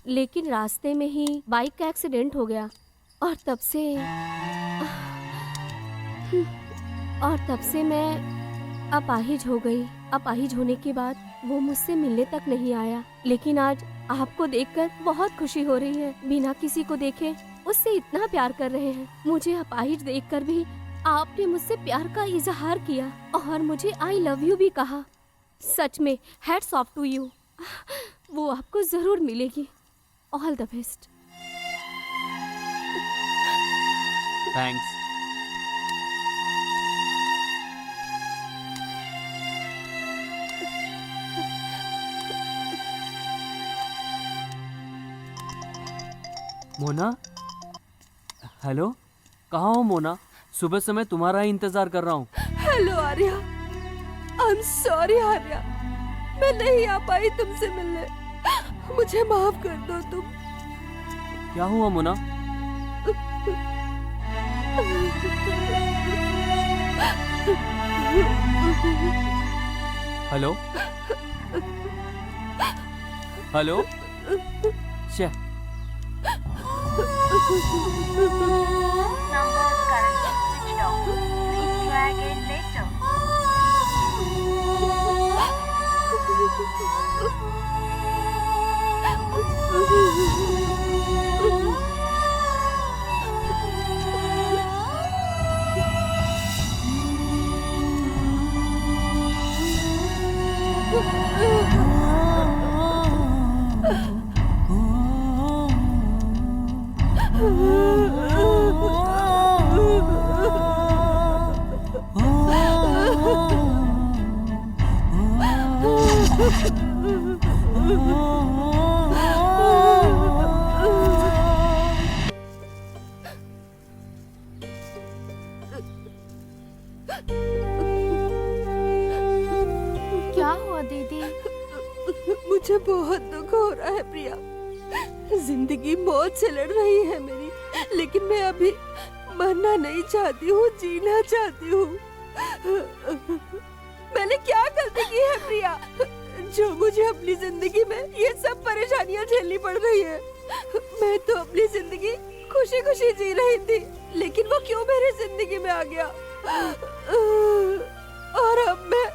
लेकिन रास्ते में ही बाइक का एक्सीडेंट हो गया और तब से मैं अपाहिज हो गई। अपाहिज होने के बाद वो मुझसे मिलने तक नहीं आया, लेकिन आज आपको देखकर बहुत खुशी हो रही है। बिना किसी को देखे उससे इतना प्यार कर रहे हैं। मुझे अपाहिज देखकर भी आपने मुझसे प्यार का इजहार किया और मुझे आई लव यू भी कहा। सच में हैट्स ऑफ टू यू। वो आपको जरूर मिलेगी। All the best. Thanks. Mona, hello, कहाँ हो मोना? सुबह से मैं तुम्हारा ही इंतजार कर रहा हूँ। Hello Arya, I am sorry Arya, मैं नहीं आ पाई तुमसे मिलने, मुझे माफ कर दो तुम। क्या हुआ मोना? हेलो हेलो, शे क्या हुआ दीदी? मुझे बहुत दुख हो रहा है प्रिया, जिंदगी मौत से लड़ रही है मेरी, लेकिन मैं अभी मरना नहीं चाहती हूँ, जीना चाहती हूँ। मैंने क्या गलती की है प्रिया, जो मुझे अपनी जिंदगी में ये सब परेशानियाँ झेलनी पड़ रही है? मैं तो अपनी जिंदगी खुशी खुशी जी रही थी, लेकिन वो क्यों मेरी जिंदगी में आ गया? और अब मैं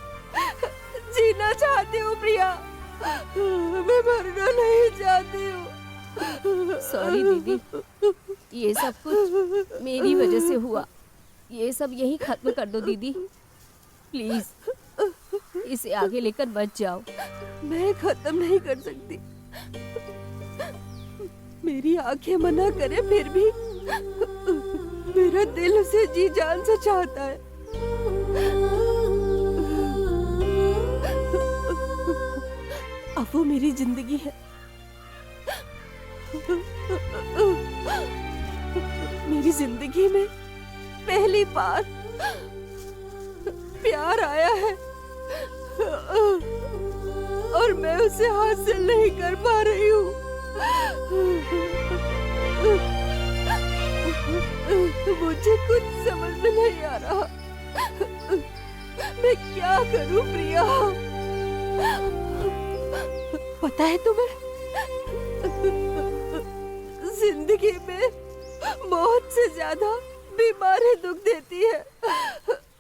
जीना चाहती हूँ प्रिया, मैं मरना नहीं चाहती हूँ। सॉरी दीदी, ये सब कुछ मेरी वजह से हुआ, ये सब यही खत्म कर दो दीदी, प्लीज इसे आगे लेकर मत जाओ। मैं खत्म नहीं कर सकती, मेरी आंखें मना करे फिर भी मेरा दिल उसे जी जान से चाहता है। अब वो मेरी जिंदगी है, मेरी जिंदगी में पहली बार प्यार आया है और मैं उसे हासिल नहीं कर पा रही हूँ। मुझे कुछ समझ में नहीं आ रहा, मैं क्या करूं प्रिया? पता है तुम्हें, जिंदगी में मौत से ज्यादा बीमारी दुख देती है।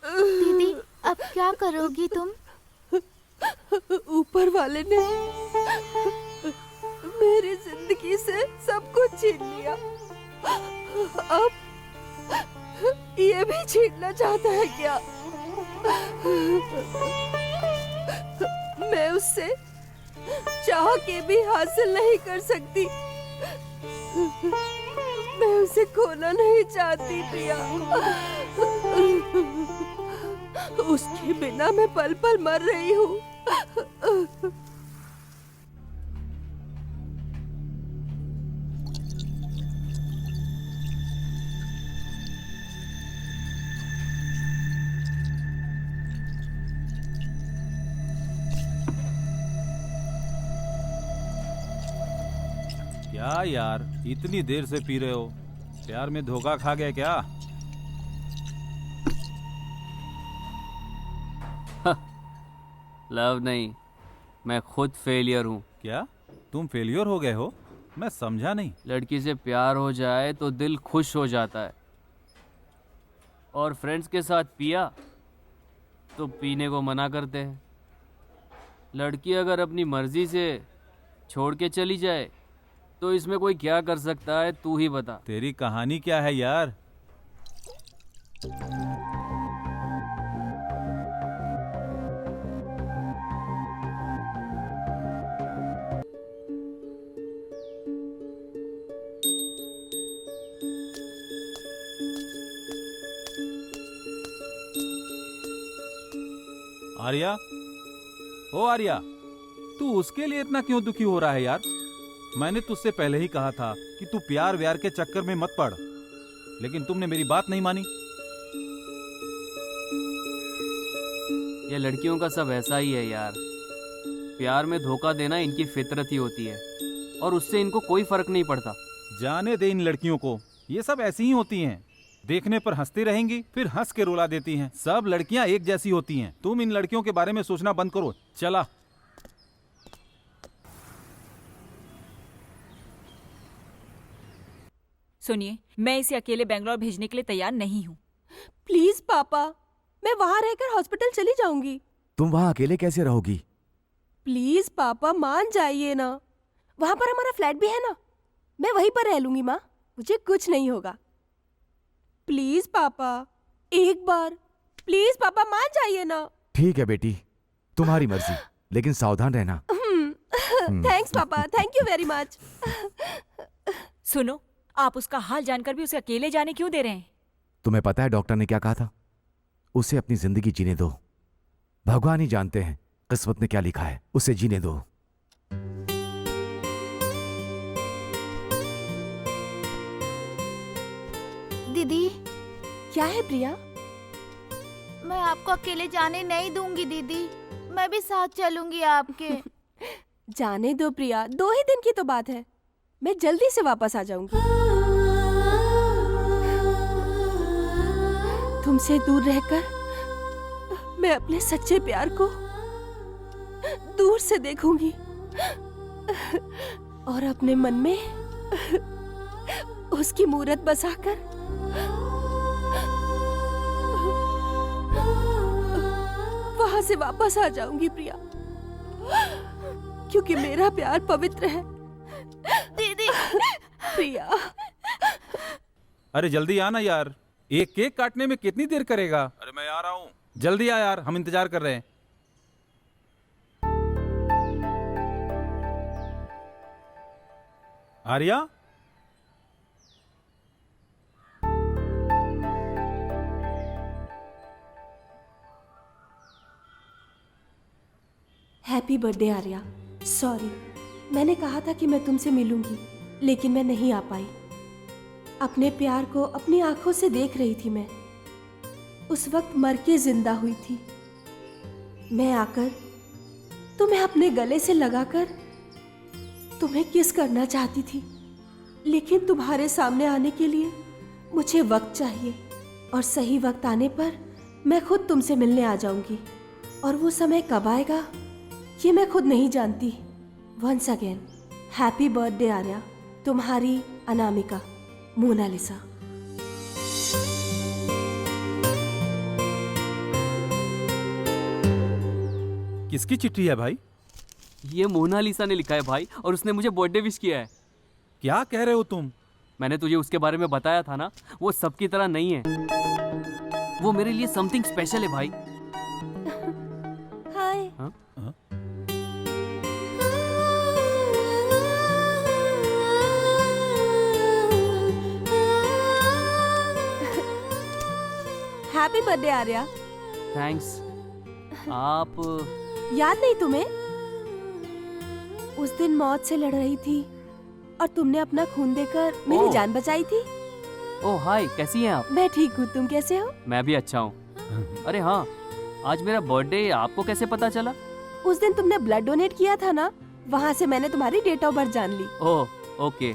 दीदी अब क्या करोगी तुम? ऊपर वाले ने मेरी जिंदगी से सब कुछ छीन लिया, अब ये भी छीनना चाहता है क्या? मैं उससे चाह के भी हासिल नहीं कर सकती, मैं उसे खोना नहीं चाहती प्रिया। उसके बिना मैं पल पल मर रही हूँ। क्या यार, इतनी देर से पी रहे हो? प्यार में धोखा खा गए क्या? लव नहीं, मैं खुद फेलियर हूँ। क्या तुम फेलियर हो गए हो? मैं समझा नहीं। लड़की से प्यार हो जाए तो दिल खुश हो जाता है, और फ्रेंड्स के साथ पिया तो पीने को मना करते हैं। लड़की अगर अपनी मर्जी से छोड़ के चली जाए तो इसमें कोई क्या कर सकता है, तू ही बता। तेरी कहानी क्या है यार? आर्या, ओ आर्या, तू उसके लिए इतना क्यों दुखी हो रहा है यार? मैंने तुझसे पहले ही कहा था कि तू प्यार व्यार के चक्कर में मत पड़, लेकिन तुमने मेरी बात नहीं मानी। ये लड़कियों का सब ऐसा ही है यार, प्यार में धोखा देना इनकी फितरत ही होती है और उससे इनको कोई फर्क नहीं पड़ता। जाने दे इन लड़कियों को, ये सब ऐसी ही होती हैं। देखने पर हंसती रहेंगी, फिर हंस के रुला देती हैं। सब लड़कियां एक जैसी होती हैं। तुम इन लड़कियों के बारे में सोचना बंद करो। चला। सुनिए, मैं इसे अकेले बेंगलोर भेजने के लिए तैयार नहीं हूँ। प्लीज पापा, मैं वहाँ रहकर हॉस्पिटल चली जाऊंगी। तुम वहाँ अकेले कैसे रहोगी? प्लीज पापा मान जाइए ना, वहाँ पर हमारा फ्लैट भी है ना, मैं वहीं पर रह लूंगी माँ, मुझे कुछ नहीं होगा। प्लीज पापा, एक बार प्लीज पापा मान जाइए ना। ठीक है बेटी, तुम्हारी मर्जी, लेकिन सावधान रहना। थैंक्स पापा, थैंक यू वेरी मच। सुनो, आप उसका हाल जानकर भी उसे अकेले जाने क्यों दे रहे हैं? तुम्हें पता है डॉक्टर ने क्या कहा था? उसे अपनी जिंदगी जीने दो। भगवान ही जानते हैं किस्मत ने क्या लिखा है, उसे जीने दो। दीदी। क्या है प्रिया? मैं आपको अकेले जाने नहीं दूंगी दीदी, मैं भी साथ चलूंगी आपके। जाने दो प्रिया, 2 ही दिन की तो बात है, मैं जल्दी से वापस आ जाऊंगी। तुमसे दूर रहकर मैं अपने सच्चे प्यार को दूर से देखूंगी और अपने मन में उसकी मूरत बसाकर वहां से वापस आ जाऊंगी प्रिया, क्योंकि मेरा प्यार पवित्र है। दीदी। प्रिया। अरे जल्दी आना यार, एक केक काटने में कितनी देर करेगा? अरे मैं आ रहा हूँ, जल्दी आ यार, हम इंतजार कर रहे हैं। Arya, happy birthday Arya. Sorry, मैंने कहा था कि मैं तुमसे मिलूंगी, लेकिन मैं नहीं आ पाई। अपने प्यार को अपनी आंखों से देख रही थी मैं, उस वक्त मर के जिंदा हुई थी। मैं आकर तुम्हें अपने गले से लगाकर तुम्हें किस करना चाहती थी, लेकिन तुम्हारे सामने आने के लिए मुझे वक्त चाहिए, और सही वक्त आने पर मैं खुद तुमसे मिलने आ जाऊंगी। और वो समय कब आएगा ये मैं खुद नहीं जानती। Once again happy birthday Arya, तुम्हारी अनामिका, मोनालिसा। किसकी चिट्ठी है भाई? ये मोनालिसा ने लिखा है भाई, और उसने मुझे बर्थडे विश किया है। क्या कह रहे हो तुम? मैंने तुझे उसके बारे में बताया था ना, वो सबकी तरह नहीं है, वो मेरे लिए समथिंग स्पेशल है भाई। हाय। हाँ? Happy birthday Arya. थैंक्स। आप याद नहीं तुम्हें? उस दिन मौत से लड़ रही थी और तुमने अपना खून देकर मेरी जान बचाई थी। ओह हाय, कैसी हैं आप? मैं ठीक हूँ, तुम कैसे हो? मैं भी अच्छा हूँ। अरे हाँ, आज मेरा बर्थडे, आपको कैसे पता चला? उस दिन तुमने ब्लड डोनेट किया था ना, वहाँ से मैंने तुम्हारी डेट ऑफ बर्थ जान ली। Oh okay.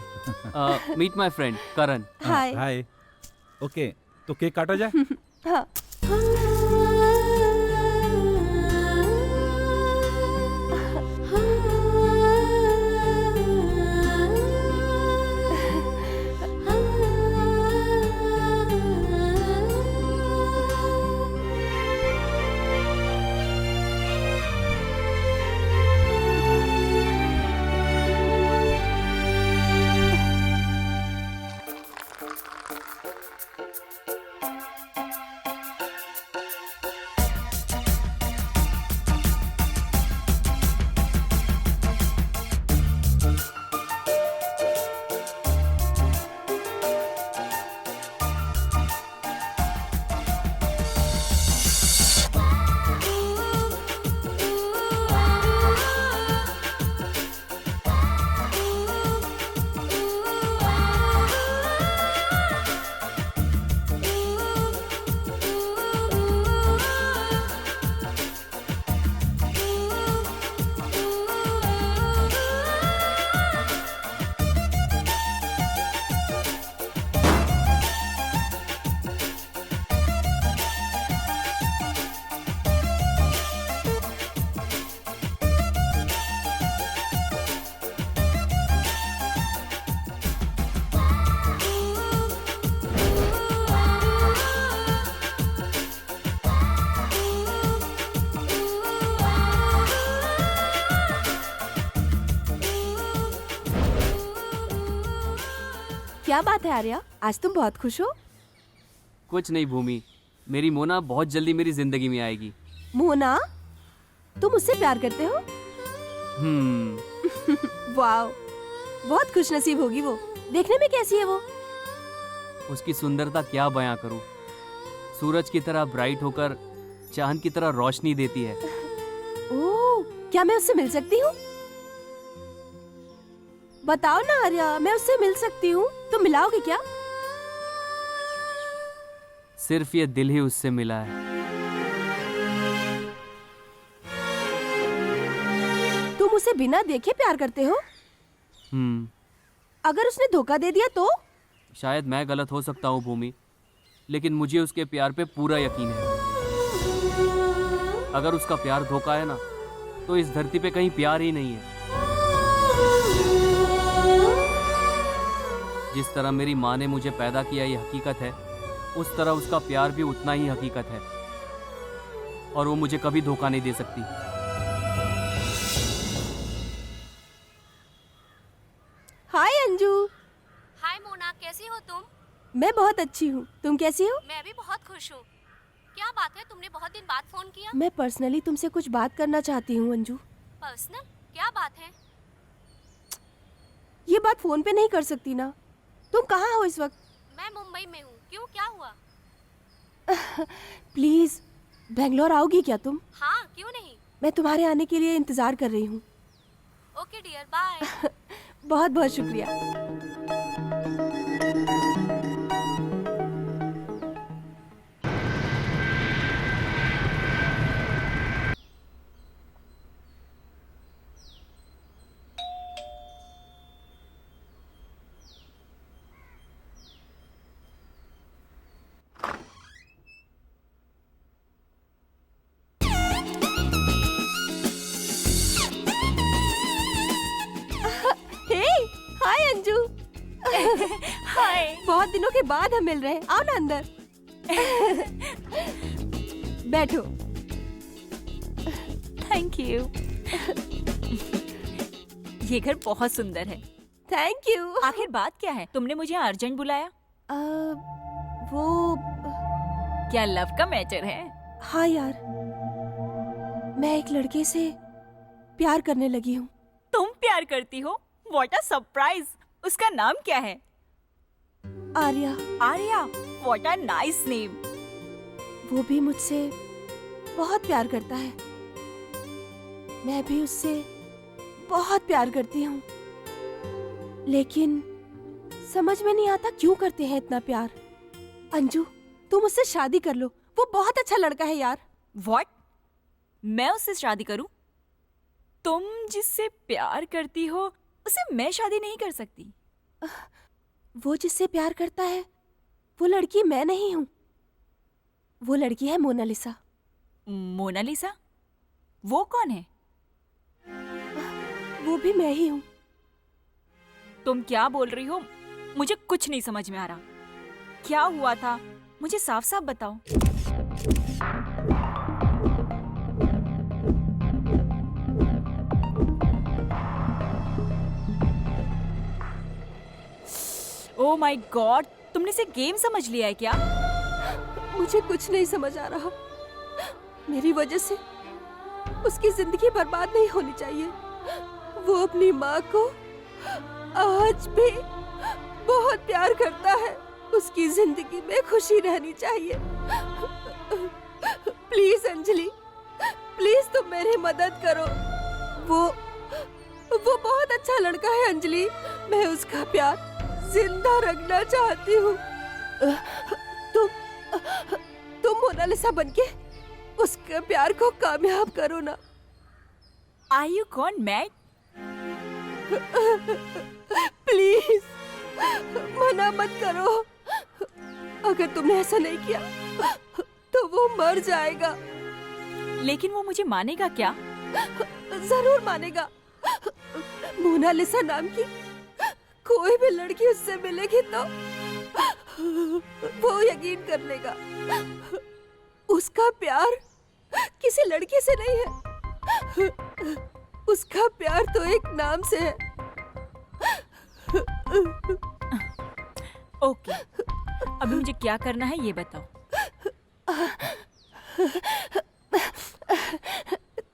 Meet my friend Karan. Hi. Hi. Okay, तो केक काटा जाए? हाँ। क्या बात है आर्या, आज तुम बहुत खुश हो? कुछ नहीं भूमि, मेरी मोना बहुत जल्दी मेरी जिंदगी में आएगी। मोना, तुम उससे प्यार करते हो? वाओ, बहुत खुशनसीब होगी वो। देखने में कैसी है वो? उसकी सुंदरता क्या बयां करूं। सूरज की तरह ब्राइट होकर चांद की तरह रोशनी देती है। ओह, क्या मैं उससे मिल सकती हूँ? बताओ ना आर्या, मैं उससे मिल सकती हूँ, तुम मिलाओगे क्या? सिर्फ ये दिल ही उससे मिला है। तुम उसे बिना देखे प्यार करते हो? अगर उसने धोखा दे दिया तो? शायद मैं गलत हो सकता हूँ भूमि, लेकिन मुझे उसके प्यार पे पूरा यकीन है। अगर उसका प्यार धोखा है ना, तो इस धरती पे कहीं प्यार ही नहीं है। जिस तरह मेरी माँ ने मुझे पैदा किया ये हकीकत है, उस तरह उसका प्यार भी उतना ही हकीकत है, और वो मुझे कभी धोखा नहीं दे सकती। हाय अंजू। हाय मोना, कैसी हो तुम? मैं बहुत अच्छी हूँ, तुम कैसी हो? मैं भी बहुत खुश हूँ। क्या बात है, तुमने बहुत दिन बाद फोन किया? मैं पर्सनली तुमसे कुछ बात करना चाहती हूँ अंजू। पर्सनल? क्या बात है? ये बात फोन पे नहीं कर सकती ना। तुम कहाँ हो इस वक्त? मैं मुंबई में हूँ। क्यों, क्या हुआ? प्लीज, बेंगलोर आओगी क्या तुम? हाँ, क्यों नहीं। मैं तुम्हारे आने के लिए इंतजार कर रही हूँ। Okay dear, bye. बहुत बहुत शुक्रिया। हाय। बहुत दिनों के बाद हम मिल रहे हैं। आओ ना अंदर। बैठो। Thank you. ये घर बहुत सुंदर है। Thank you. आखिर बात क्या है, तुमने मुझे अर्जेंट बुलाया? वो क्या लव का मैटर है? हाँ यार, मैं एक लड़के से प्यार करने लगी हूँ। तुम प्यार करती हो? What a surprise. उसका नाम क्या है? Arya. Arya, what a nice name. वो भी मुझसे बहुत प्यार करता है। मैं भी उससे बहुत प्यार करती हूँ, लेकिन समझ में नहीं आता क्यों करते हैं इतना प्यार। अंजू, तुम उससे शादी कर लो, वो बहुत अच्छा लड़का है यार। व्हाट? मैं उससे शादी करूं? तुम जिससे प्यार करती हो उसे मैं शादी नहीं कर सकती। वो जिससे प्यार करता है वो लड़की मैं नहीं हूँ। वो लड़की है मोनालिसा। मोनालिसा? वो कौन है? वो भी मैं ही हूँ। तुम क्या बोल रही हो? मुझे कुछ नहीं समझ में आ रहा। क्या हुआ था, मुझे साफ साफ बताओ। ओह माय गॉड, तुमने इसे गेम समझ लिया है क्या? मुझे कुछ नहीं समझ आ रहा। मेरी वजह से उसकी जिंदगी बर्बाद नहीं होनी चाहिए। वो अपनी माँ को आज भी बहुत प्यार करता है। उसकी जिंदगी में खुशी रहनी चाहिए। प्लीज अंजलि, प्लीज तुम मेरी मदद करो। वो बहुत अच्छा लड़का है अंजलि। मैं उसका प्यार जिंदा रखना चाहती हूँ। तुम मोनालिसा बनके उसके प्यार को कामयाब करो ना। Are you gone mad? Please मना मत करो। अगर तुमने ऐसा नहीं किया तो वो मर जाएगा। लेकिन वो मुझे मानेगा क्या? जरूर मानेगा। मोनालिसा नाम की कोई भी लड़की उससे मिलेगी तो वो यकीन कर लेगा। उसका प्यार किसी लड़की से नहीं है। उसका प्यार तो एक नाम से है। ओके, अभी मुझे क्या करना है ये बताओ।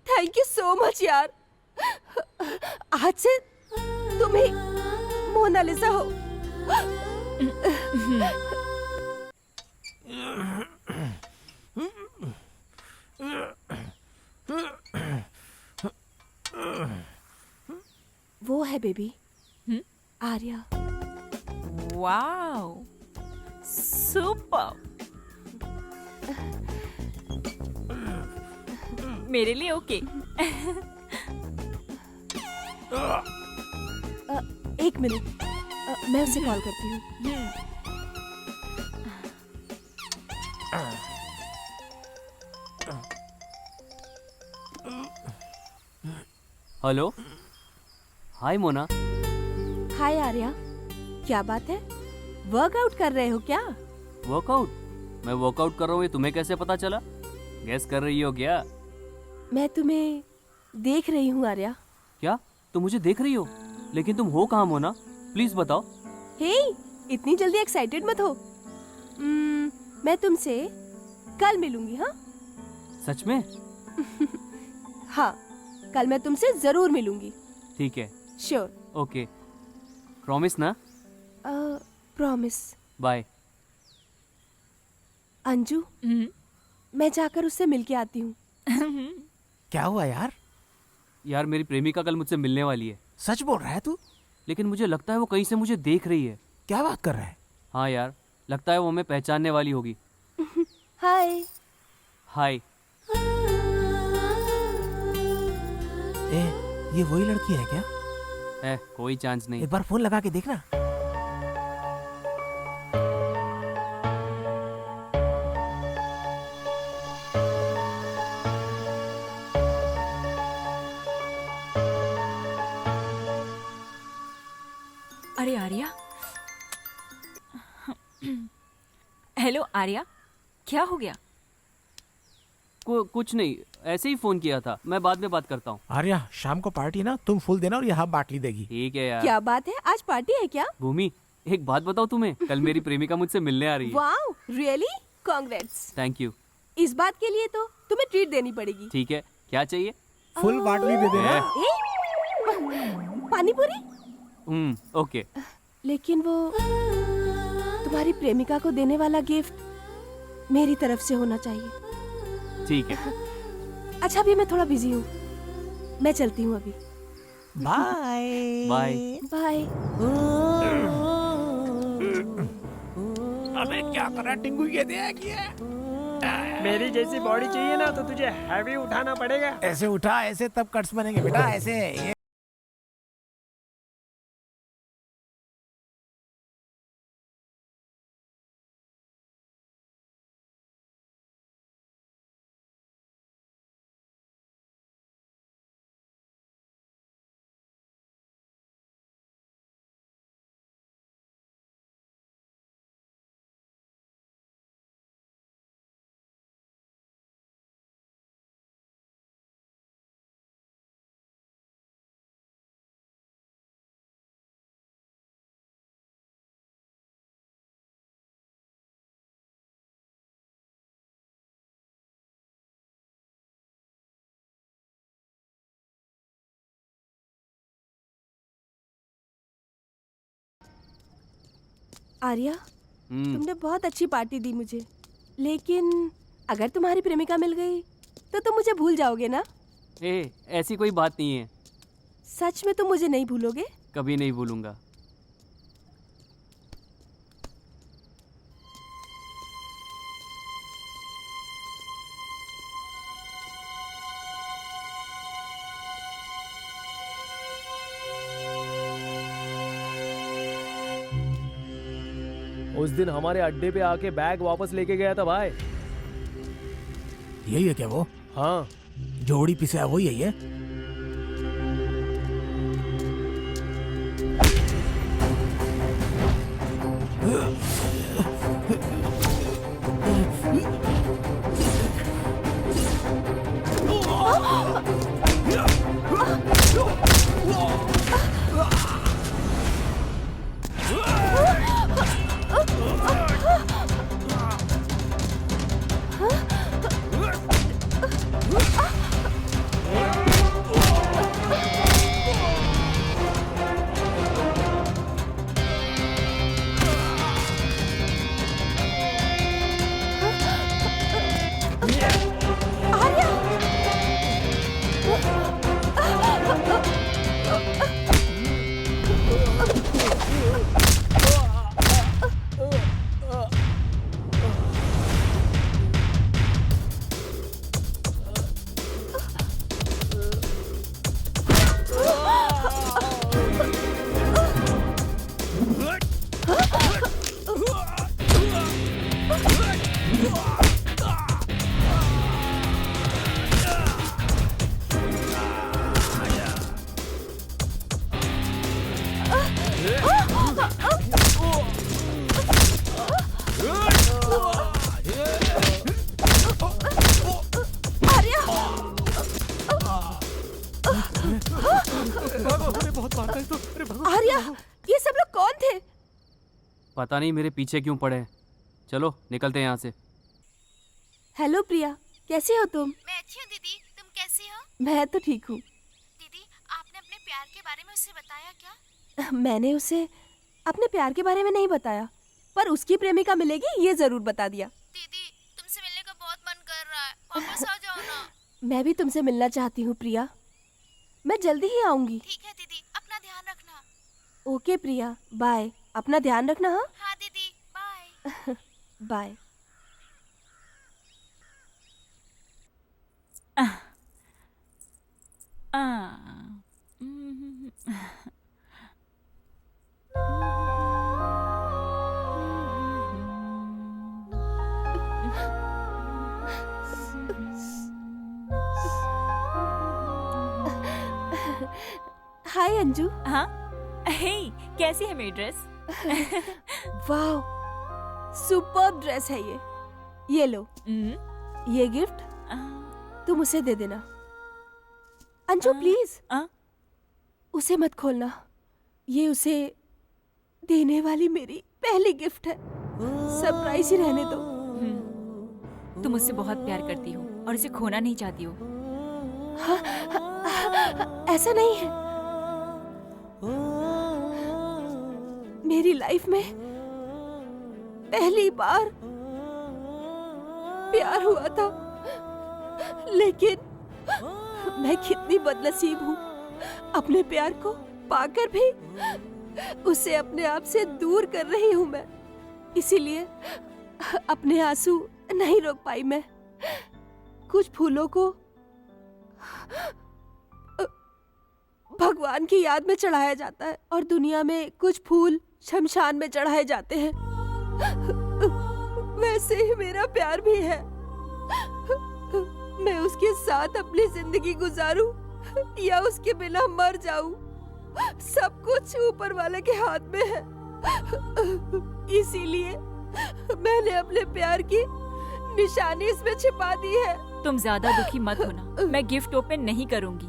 थैंक यू सो मच यार। आज से तुम ही मोनालिसा हो। वो है बेबी, आर्या। Wow, super. मेरे लिए ओके। एक मिनट, मैं उसे कॉल करती हूँ। हेलो, हाय मोना। हाय आर्या, क्या बात है? वर्कआउट कर रहे हो क्या? वर्कआउट? मैं वर्कआउट कर रहा हूँ, ये तुम्हें कैसे पता चला? गैस कर रही हो क्या? मैं तुम्हें देख रही हूँ आर्या। क्या तुम मुझे देख रही हो? लेकिन तुम हो कहाँ मोना, प्लीज बताओ। हे, इतनी जल्दी एक्साइटेड मत हो। मैं तुमसे कल मिलूंगी। हाँ सच में? हाँ, कल मैं तुमसे जरूर मिलूंगी। ठीक है। श्योर। ओके, प्रॉमिस ना? प्रॉमिस। बाय। अंजू, मैं जाकर उससे मिलके आती हूँ। क्या हुआ यार? यार मेरी प्रेमिका कल मुझसे मिलने वाली है। सच बोल रहा है तू? लेकिन मुझे लगता है वो कहीं से मुझे देख रही है। क्या बात कर रहा है? हाँ यार, लगता है वो हमें पहचानने वाली होगी। हाय। हाय। ये वही लड़की है क्या? कोई चांस नहीं। एक बार फोन लगा के देखना। अरे आर्या। हेलो आर्या, क्या हो गया? कुछ नहीं, ऐसे ही फोन किया था। मैं बाद में बात करता हूँ। आर्या, शाम को पार्टी ना, तुम फूल देना और यहाँ बाटली देगी। ठीक है यार। क्या बात है, आज पार्टी है क्या? भूमि, एक बात बताओ तुम्हें, कल मेरी प्रेमिका मुझसे मिलने आ रही है। Wow, really? Congrats. Thank you. इस बात के लिए तो तुम्हें ट्रीट देनी पड़ेगी। ठीक है, क्या चाहिए? फुल बाटली दे देना। पानी पूरी? ओके। लेकिन वो तुम्हारी प्रेमिका को देने वाला गिफ्ट मेरी तरफ से होना चाहिए। ठीक है। अच्छा, अभी मैं थोड़ा बिजी हूँ, मैं चलती हूँ अभी। Bye bye bye. अबे क्या कर रहा टिंगू, ये देख ये। मेरी जैसी बॉडी चाहिए ना तो तुझे हैवी उठाना पड़ेगा। ऐसे उठा, ऐसे तब कट्स बनेंगे बेटा, ऐसे। ये आर्या, तुमने बहुत अच्छी पार्टी दी मुझे, लेकिन अगर तुम्हारी प्रेमिका मिल गई तो तुम मुझे भूल जाओगे ना? ऐसी कोई बात नहीं है। सच में तुम मुझे नहीं भूलोगे? कभी नहीं भूलूंगा। उस दिन हमारे अड्डे पे आके बैग वापस लेके गया था भाई। यही है क्या वो? हाँ। जोड़ी पिसा वही है ये? आर्या, ये सब लोग कौन थे? पता नहीं मेरे पीछे क्यों पड़े हैं। चलो निकलते हैं यहाँ से। हेलो प्रिया, कैसी हो तुम? मैं अच्छी हूँ दीदी, तुम कैसी हो? मैं तो ठीक हूँ। दीदी, आपने अपने प्यार के बारे में उससे बताया क्या? मैंने उसे अपने प्यार के बारे में नहीं बताया, पर उसकी प्रेमिका मिलेगी ये जरूर बता दिया। दीदी, तुमसे मिलने का बहुत मन कर रहा है, वापस आ जाओ ना। मैं भी तुमसे मिलना चाहती हूँ प्रिया, मैं जल्दी ही आऊंगी। ठीक है दीदी, अपना ध्यान रखना। ओके प्रिया, बाय। अपना ध्यान रखना। हाँ हाँ दीदी, बाय। बाय। हाय अंजू। हाँ, हे, कैसी है मेरी ड्रेस? वाह, सुपर्ब ड्रेस है ये लो। ये गिफ्ट तुम उसे दे देना। अंजू प्लीज उसे मत खोलना, ये उसे देने वाली मेरी पहली गिफ्ट है। सरप्राइज ही रहने दो। तुम मुझसे बहुत प्यार करती हो और इसे खोना नहीं चाहती हो। ऐसा नहीं है। मेरी लाइफ में पहली बार प्यार हुआ था, लेकिन मैं कितनी बदनसीब हूँ। अपने प्यार को पाकर भी उसे अपने आप से दूर कर रही हूँ मैं। इसीलिए अपने आंसू नहीं रोक पाई मैं। कुछ फूलों को भगवान की याद में चढ़ाया जाता है और दुनिया में कुछ फूल शमशान में चढ़ाए जाते हैं। वैसे ही मेरा प्यार भी है। मैं उसके साथ अपनी जिंदगी गुजारूं या उसके बिना मर जाऊं, सब कुछ ऊपर वाले के हाथ में है। इसीलिए मैंने अपने प्यार की निशानी इसमें छिपा दी है। तुम ज्यादा दुखी मत होना, मैं गिफ्ट ओपन नहीं करूंगी।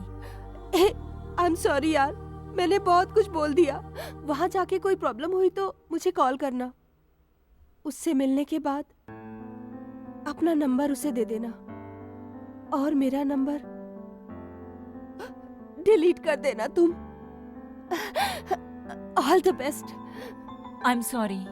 आई एम सॉरी यार, मैंने बहुत कुछ बोल दिया। वहां जाके कोई प्रॉब्लम हुई तो मुझे कॉल करना। उससे मिलने के बाद अपना नंबर उसे दे देना और मेरा नंबर डिलीट कर देना तुम। All the best. I am sorry.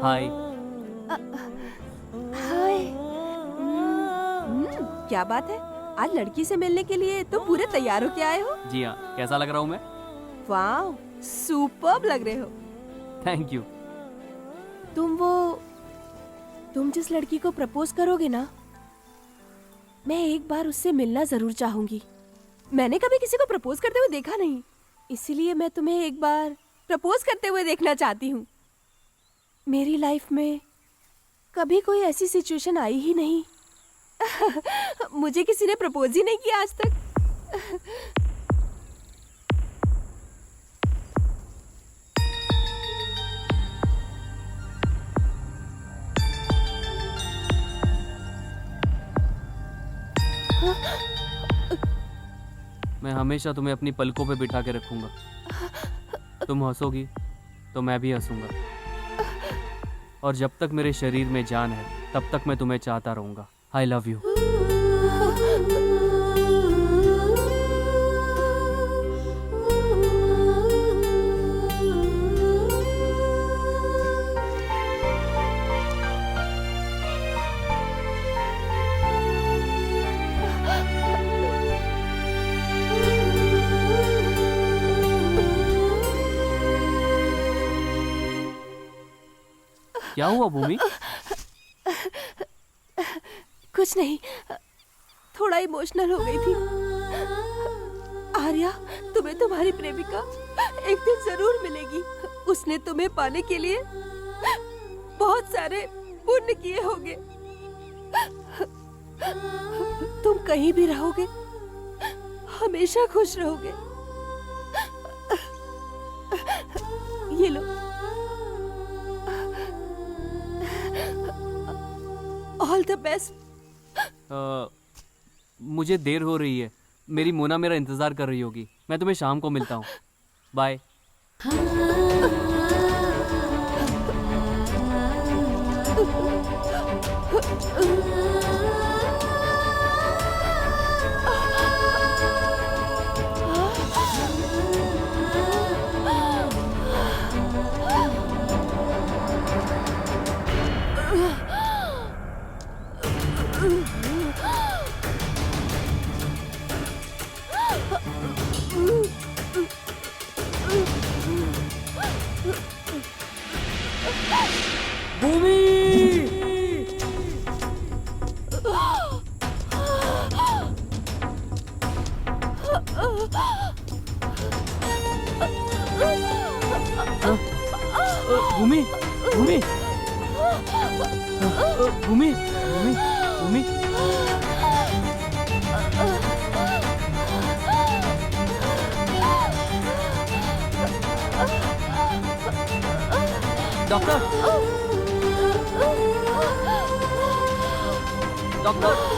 Hi. Hi. क्या बात है, आज लड़की से मिलने के लिए तुम पूरे तैयार होके आए हो? जी हाँ, कैसा लग रहा हूँ मैं? वाह, सुपर्ब लग रहे हो। Thank you. तुम जिस लड़की को प्रपोज करोगे ना, मैं एक बार उससे मिलना जरूर चाहूंगी। मैंने कभी किसी को प्रपोज करते हुए देखा नहीं, इसीलिए मैं तुम्हें एक बार प्रपोज करते हुए देखना चाहती हूँ। मेरी लाइफ में कभी कोई ऐसी सिचुएशन आई ही नहीं। मुझे किसी ने प्रपोज ही नहीं किया आज तक। मैं हमेशा तुम्हें अपनी पलकों पे बिठा के रखूंगा। तुम हंसोगी तो मैं भी हंसूंगा। और जब तक मेरे शरीर में जान है तब तक मैं तुम्हें चाहता रहूंगा। आई लव यू। क्या हुआ भूमि? कुछ नहीं, थोड़ा इमोशनल हो गई थी। आर्या, तुम्हें तुम्हारी प्रेमिका एक दिन जरूर मिलेगी। उसने तुम्हें पाने के लिए बहुत सारे पुण्य किए होंगे। तुम कहीं भी रहोगे, हमेशा खुश रहोगे। ये लो। All the best. मुझे देर हो रही है, मेरी मोना मेरा इंतजार कर रही होगी। मैं तुम्हें शाम को मिलता हूँ। Bye. Bhumi, Bhumi, Bhumi, Bhumi, Bhumi. Doctor, doctor.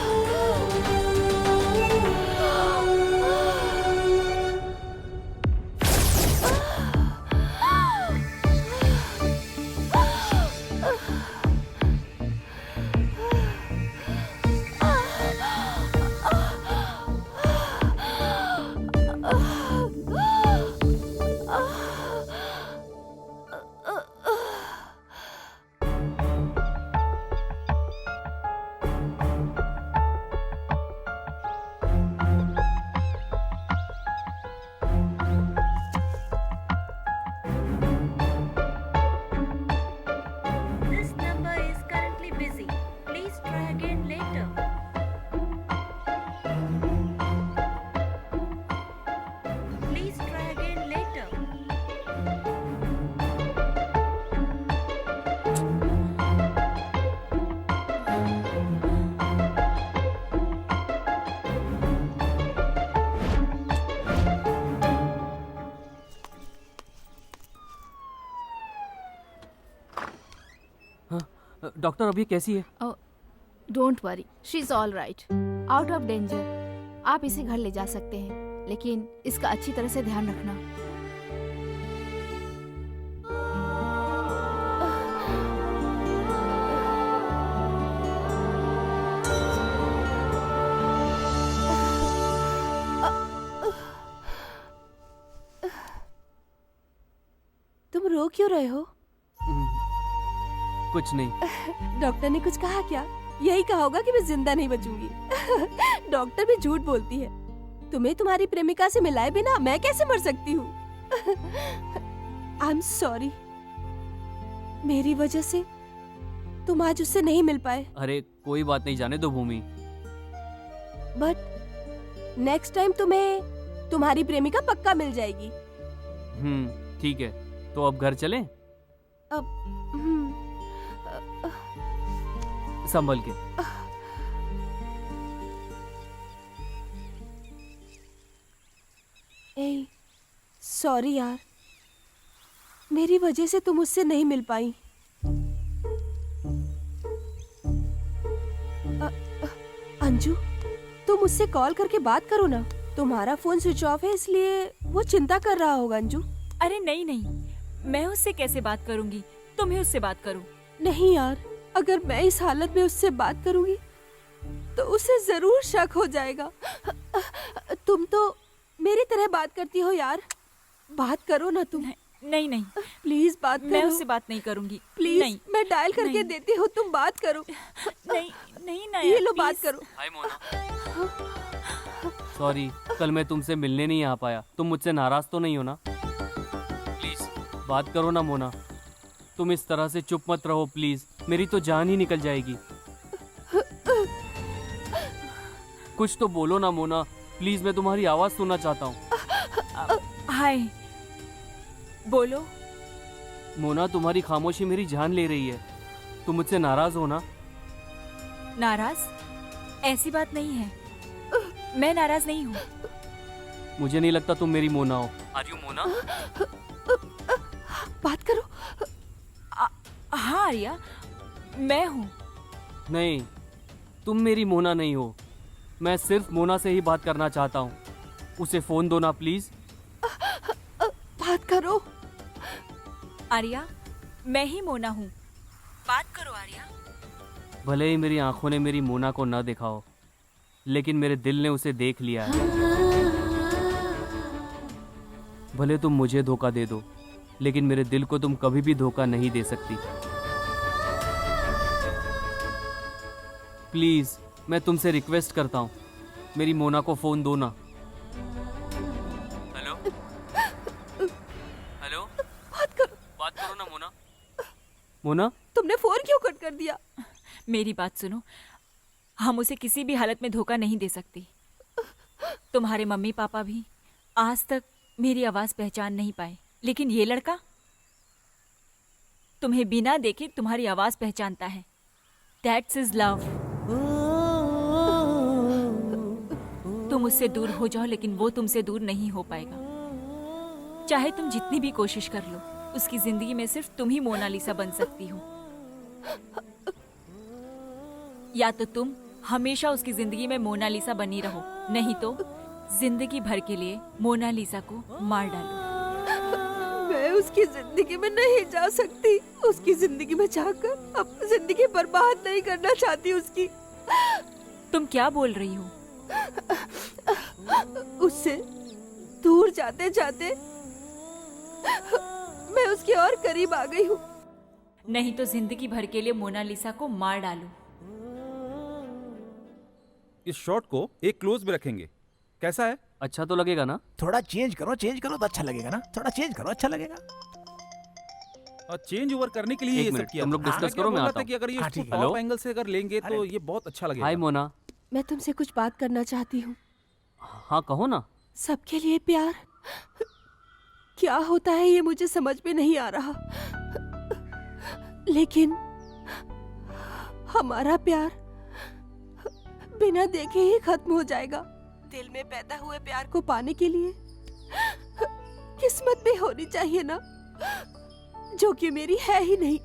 Doctor अभी कैसी है? Don't worry, she is all right, out of danger. आप इसे घर ले जा सकते हैं, लेकिन इसका अच्छी तरह से ध्यान रखना। तुम रो क्यों रहे हो? कुछ नहीं। डॉक्टर ने कुछ कहा क्या? यही कहा होगा कि मैं जिंदा नहीं बचूंगी। डॉक्टर भी झूठ बोलती है। तुम्हें तुम्हारी प्रेमिका से मिलाए बिना मैं कैसे मर सकती हूँ? आई एम सॉरी, मेरी वजह से तुम आज उससे नहीं मिल पाए। अरे कोई बात नहीं, जाने दो भूमि। बट नेक्स्ट टाइम तुम्हें तुम्हारी प्रेमिका पक्का मिल जाएगी। ठीक है, तो अब घर चलें? अब संभल के। ए, सॉरी यार, मेरी वजह से तुम उससे नहीं मिल पाई। अंजू, तुम उससे कॉल करके बात करो ना। तुम्हारा फोन स्विच ऑफ है, इसलिए वो चिंता कर रहा होगा। अंजू, अरे नहीं नहीं, मैं उससे कैसे बात करूंगी? तुम ही उससे बात करो। नहीं यार, अगर मैं इस हालत में उससे बात करूंगी तो उसे जरूर शक हो जाएगा। तुम तो मेरी तरह बात करती हो यार, बात करो ना तुम। नहीं नहीं, प्लीज बात करो। मैं उससे बात नहीं करूंगी। प्लीज नहीं, मैं डायल करके नहीं। देती हूँ, तुम बात करो। नहीं नहीं ना ये यार, लो बात please। करो। हाय मोना, सॉरी कल मैं तुमसे मिलने नहीं आ पाया। तुम मुझसे नाराज तो नहीं हो ना? प्लीज बात करो ना मोना, तुम इस तरह से चुप मत रहो प्लीज, मेरी तो जान ही निकल जाएगी। कुछ तो बोलो ना मोना, प्लीज मैं तुम्हारी आवाज सुनना चाहता हूँ। हाय, बोलो। मोना तुम्हारी खामोशी मेरी जान ले रही है, तुम मुझसे नाराज हो ना? नाराज? ऐसी बात नहीं है, मैं नाराज नहीं हूँ। मुझे नहीं लगता तुम मेरी मोना हो। Are you Mona? बात करो। हाँ आर्या, मैं हूँ। नहीं, तुम मेरी मोना नहीं हो। मैं सिर्फ मोना से ही बात करना चाहता हूँ। उसे फोन दो ना प्लीज। बात करो। आर्या, मैं ही मोना हूँ, बात करो आर्या। भले ही मेरी आंखों ने मेरी मोना को न देखा हो, लेकिन मेरे दिल ने उसे देख लिया है। भले तुम मुझे धोखा दे दो, लेकिन मेरे दिल को तुम कभी भी धोखा नहीं दे सकती। प्लीज मैं तुमसे रिक्वेस्ट करता हूँ, मेरी मोना को फोन दो ना। हेलो हेलो, बात करो ना मोना। मोना, तुमने फोन क्यों कट कर दिया? मेरी बात सुनो, हम उसे किसी भी हालत में धोखा नहीं दे सकते। तुम्हारे मम्मी पापा भी आज तक मेरी आवाज पहचान नहीं पाए, लेकिन ये लड़का तुम्हें बिना देखे तुम्हारी आवाज पहचानता है। That's is love. तुम उससे दूर हो जाओ, लेकिन वो तुमसे दूर नहीं हो पाएगा। चाहे तुम जितनी भी कोशिश कर लो, उसकी जिंदगी में सिर्फ तुम ही मोनालिसा बन सकती हो। या तो तुम हमेशा उसकी जिंदगी में मोनालिसा बनी रहो, नहीं तो जिंदगी भर के लिए मोनालिसा को मार डालो। मैं उसकी जिंदगी में नहीं जा सकती। उसकी जिंदगी में जाकर अपनी जिंदगी बर्बाद नहीं करना चाहती उसकी। तुम क्या बोल रही हो? उससे दूर जाते जाते मैं उसके और करीब आ गई हूँ। नहीं तो जिंदगी भर के लिए मोनालिसा को मार डालो। इस शॉट को एक क्लोज में रखेंगे, कैसा है? अच्छा तो लगेगा ना? थोड़ा चेंज करो तो अच्छा लगेगा ना। थोड़ा चेंज करो, अच्छा लगेगा। और चेंज ओवर करने के लिए एक ये मिनट, सब किया। तुम लोग हाँ, डिस्कस मैं करो, मैं बोल रहा आता था कि अगर ये हूँ। Top hello? एंगल से अगर लेंगे तो ये बहुत अच्छा लगेगा। हाय मोना। मैं तुमसे कुछ बात करना चाहती हूँ। हाँ कहो ना। सबके लिए प्यार क्या होता है ये मुझे समझ में नहीं आ रहा, लेकिन हमारा प्यार बिना देखे ही खत्म हो जाएगा। दिल में पैदा हुए प्यार को पाने के लिए किस्मत भी होनी चाहिए ना, जो कि मेरी है ही नहीं।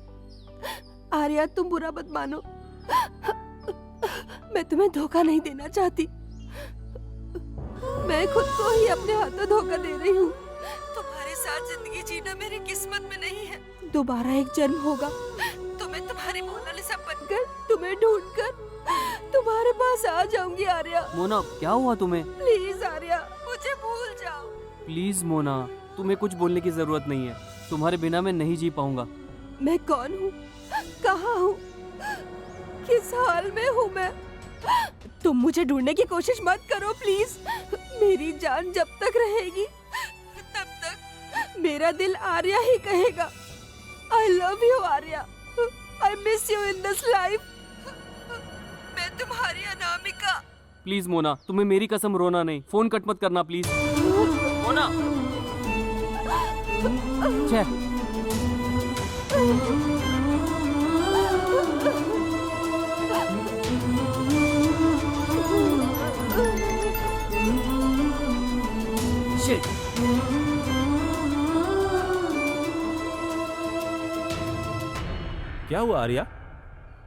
आर्या, तुम बुरा मत मानो, मैं तुम्हें धोखा नहीं देना चाहती। मैं खुद को ही अपने हाथों धोखा दे रही हूँ। तुम्हारे साथ जिंदगी जीना मेरी किस्मत में नहीं है। दोबारा एक जन्म होगा तो मैं तुम्हारी मोनालिसा बनकर, तुम्हें ढूंढकर तुम्हारे पास आ जाऊंगी। आर्या, मोना क्या हुआ तुम्हें? प्लीज आर्या, मुझे भूल जाओ। प्लीज मोना, तुम्हें कुछ बोलने की जरूरत नहीं है। तुम्हारे बिना मैं नहीं जी पाऊंगा। मैं कौन हूँ, कहाँ हूँ, किस हाल में हूँ मैं? तुम मुझे ढूंढने की कोशिश मत करो प्लीज। मेरी जान जब तक रहेगी तब तक मेरा दिल आर्या ही कहेगा। आई love you Arya, I miss you in this life. मैं तुम्हारी अनामिका। प्लीज मोना, तुम्हें मेरी कसम रोना नहीं। फोन कट मत करना प्लीज। मोना। छे। Shit. क्या हुआ आर्या?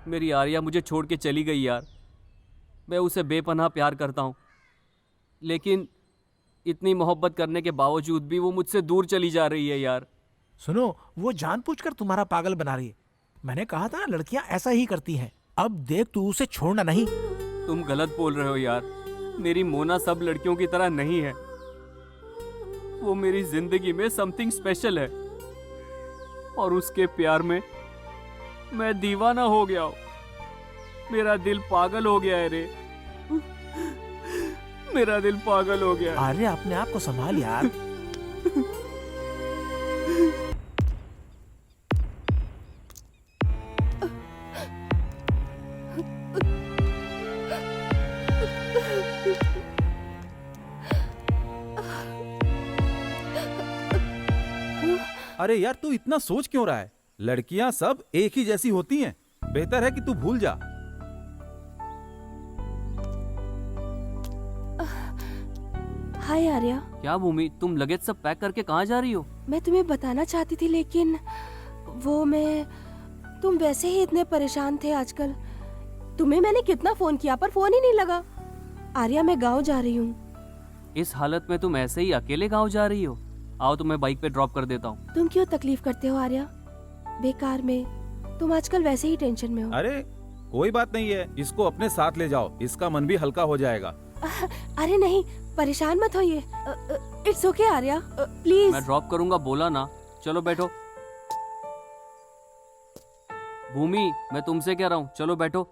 मेरी आर्या मुझे छोड़ के चली गई यार। मैं उसे बेपनाह प्यार करता हूँ, लेकिन इतनी मोहब्बत करने के बावजूद भी वो मुझसे दूर चली जा रही है यार। सुनो, वो जानबूझकर तुम्हारा पागल बना रही है। मैंने कहा था लड़कियां ऐसा ही करती हैं। अब देख तू उसे छोड़ना नहीं। तुम गलत बोल रहे हो यार। मेरी मोना सब लड़कियों की तरह नहीं है। वो मेरी जिंदगी में समथिंग स्पेशल है और उसके प्यार में मैं दीवाना हो गया हूँ। मेरा दिल पागल हो गया है रे। मेरा दिल पागल हो गया है। अरे अपने आप को संभाल यार। अरे यार तू इतना सोच क्यों रहा है? लड़कियां सब एक ही जैसी होती हैं। बेहतर है कि तू भूल जा। हाय आर्या। क्या भूमि, तुम लगेज सब पैक करके कहाँ जा रही हो? मैं तुम्हें बताना चाहती थी लेकिन तुम वैसे ही इतने परेशान थे आजकल। तुम्हें मैंने कितना फोन किया पर फोन ही नहीं लगा। आर्या मैं गांव जा रही हूँ। इस हालत में तुम ऐसे ही अकेले गाँव जा रही हो? आओ तुम्हें बाइक पे ड्रॉप कर देता हूँ। तुम क्यों तकलीफ करते हो आर्या? बेकार में। तुम आजकल वैसे ही टेंशन में हो। अरे कोई बात नहीं है, इसको अपने साथ ले जाओ, इसका मन भी हल्का हो जाएगा। अरे नहीं, परेशान मत होइए। It's okay Arya, please. मैं ड्रॉप करूंगा बोला ना। चलो बैठो। भूमि मैं तुमसे कह रहा हूँ, चलो बैठो।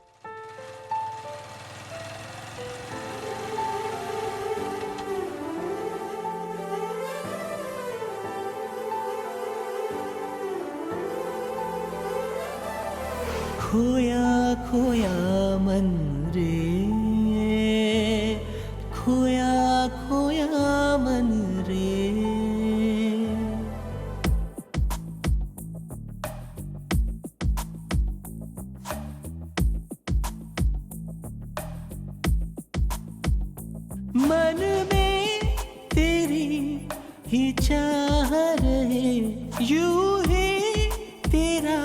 खोया खोया मन रे, खोया खोया मन रे। मन में तेरी ही चाह रहे, यूं ही तेरा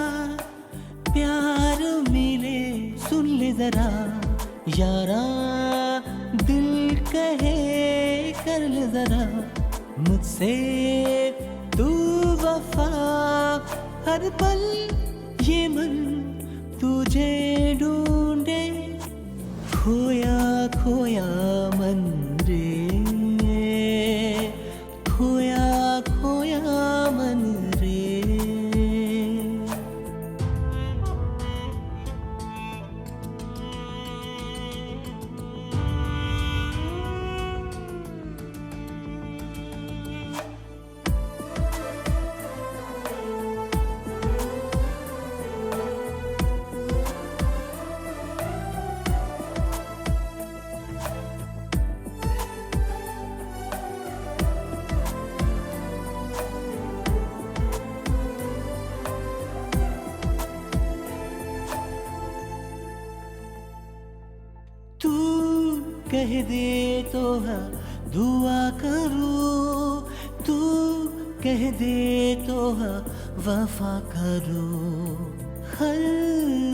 प्यार मिले। सुन ले जरा यारा, दिल कहे कर ले जरा मुझसे तू वफा। हर पल ये मन तुझे ढूंढे, खोया खोया मन रे, खोया खोया मन रे। तू कह दे तो हाँ दुआ करो, तू कह दे तो हाँ वफा करो। हर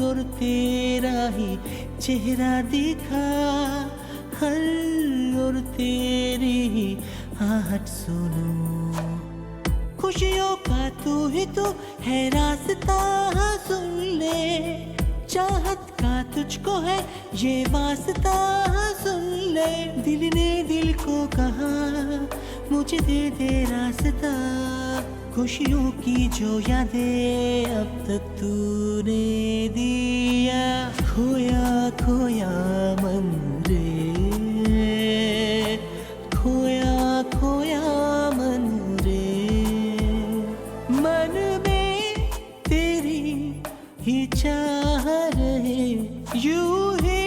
और तेरा ही चेहरा दिखा, हर और तेरी ही आहट सुनो। खुशियों का तू ही तो है रास्ता, सुन ले। चाहत का तुझको है ये वास्ता, सुन ले। दिल ने दिल को कहा मुझे दे दे रास्ता। खुशियों की जो यादें अब तक तूने दिया, खोया खोया मन रे, खोया खोया मन रे। मन में तेरी ही चाह रहे, यूं ही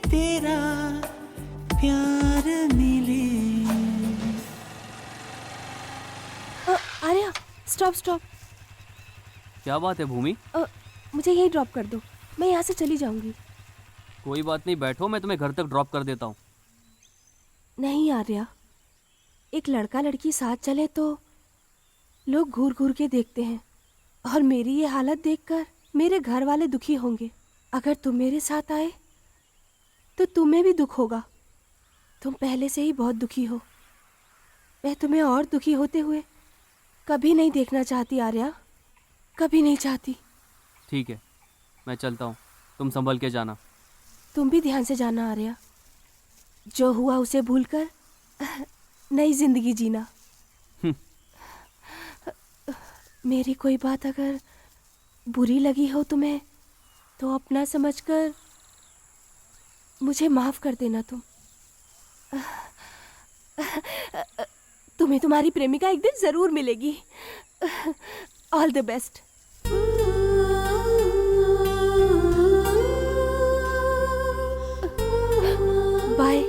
तेरा प्यार मिले। Arya stop stop. क्या बात है भूमि? मुझे यहीं ड्रॉप कर दो, मैं यहाँ से चली जाऊंगी। कोई बात नहीं, बैठो, मैं तुम्हें घर तक ड्रॉप कर देता हूँ। नहीं आर्या, एक लड़का लड़की साथ चले तो लोग घूर घूर के देखते हैं और मेरी ये हालत देखकर मेरे घर वाले दुखी होंगे। अगर तुम मेरे साथ आए तो तुम्हें भी दुख होगा। तुम पहले से ही बहुत दुखी हो। मैं तुम्हें और दुखी होते हुए कभी नहीं देखना चाहती आर्या, कभी नहीं चाहती। ठीक है, मैं चलता हूँ, तुम संभल के जाना। तुम भी ध्यान से जाना आर्या। जो हुआ उसे भूलकर नई जिंदगी जीना। मेरी कोई बात अगर बुरी लगी हो तुम्हें तो अपना समझकर मुझे माफ कर देना। तुम्हें तुम्हारी प्रेमिका एक दिन जरूर मिलेगी। All the best. बाय।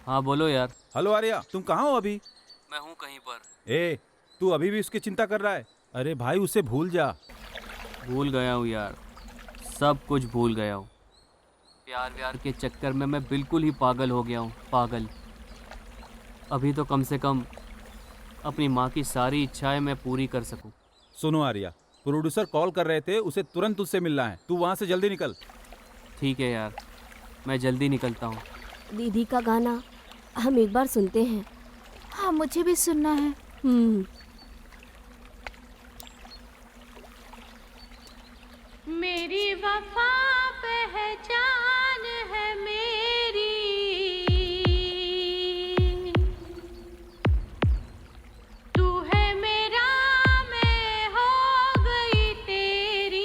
हाँ बोलो यार। हेलो आर्या, तुम कहाँ हो अभी? मैं हूँ कहीं पर। ए, तू अभी भी उसकी चिंता कर रहा है? अरे भाई, उसे भूल जा। भूल गया हूँ यार, सब कुछ भूल गया हूँ। प्यार व्यार के चक्कर में मैं बिल्कुल ही पागल हो गया हूँ, पागल। अभी तो कम से कम अपनी माँ की सारी इच्छाएं मैं पूरी कर सकूँ। सुनो आर्या, प्रोड्यूसर कॉल कर रहे थे, उसे तुरंत उससे मिलना है। तू वहाँ से जल्दी निकल। ठीक है यार, मैं जल्दी निकलता हूँ। दीदी का गाना हम एक बार सुनते हैं। हाँ, मुझे भी सुनना है। मेरी वफा पहचान है मेरी, तू है मेरा, मैं हो गई तेरी।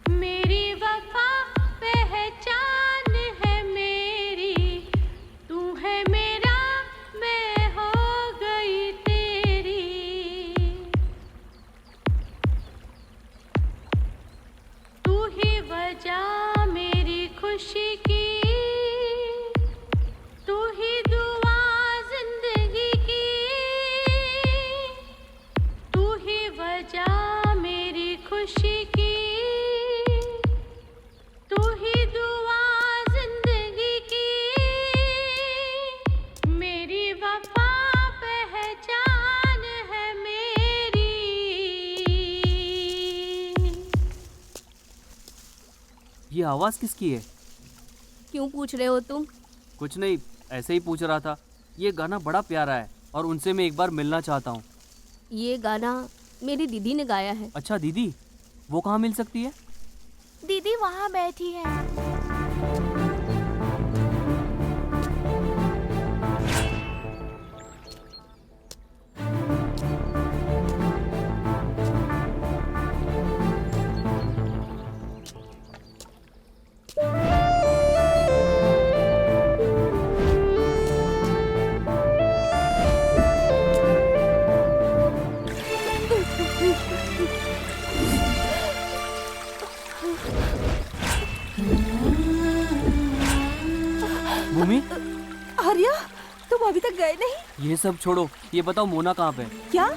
मेरी वफा पहचान है मेरी, तू है मेरा, मैं हो गई तेरी। तू ही वजह मेरी खुशी की, तू ही दुआ जिंदगी की, तू ही वजह मेरी खुशी की, तू ही दुआ जिंदगी की। मेरी वफा पहचान है मेरी। ये आवाज़ किसकी है? क्यों पूछ रहे हो तुम? कुछ नहीं, ऐसे ही पूछ रहा था। ये गाना बड़ा प्यारा है और उनसे मैं एक बार मिलना चाहता हूँ। ये गाना मेरी दीदी ने गाया है। अच्छा दीदी, वो कहाँ मिल सकती है? दीदी वहाँ बैठी है। भूमि, आर्या, तुम अभी तक गए नहीं? ये सब छोड़ो, ये बताओ मोना कहाँ पे? क्या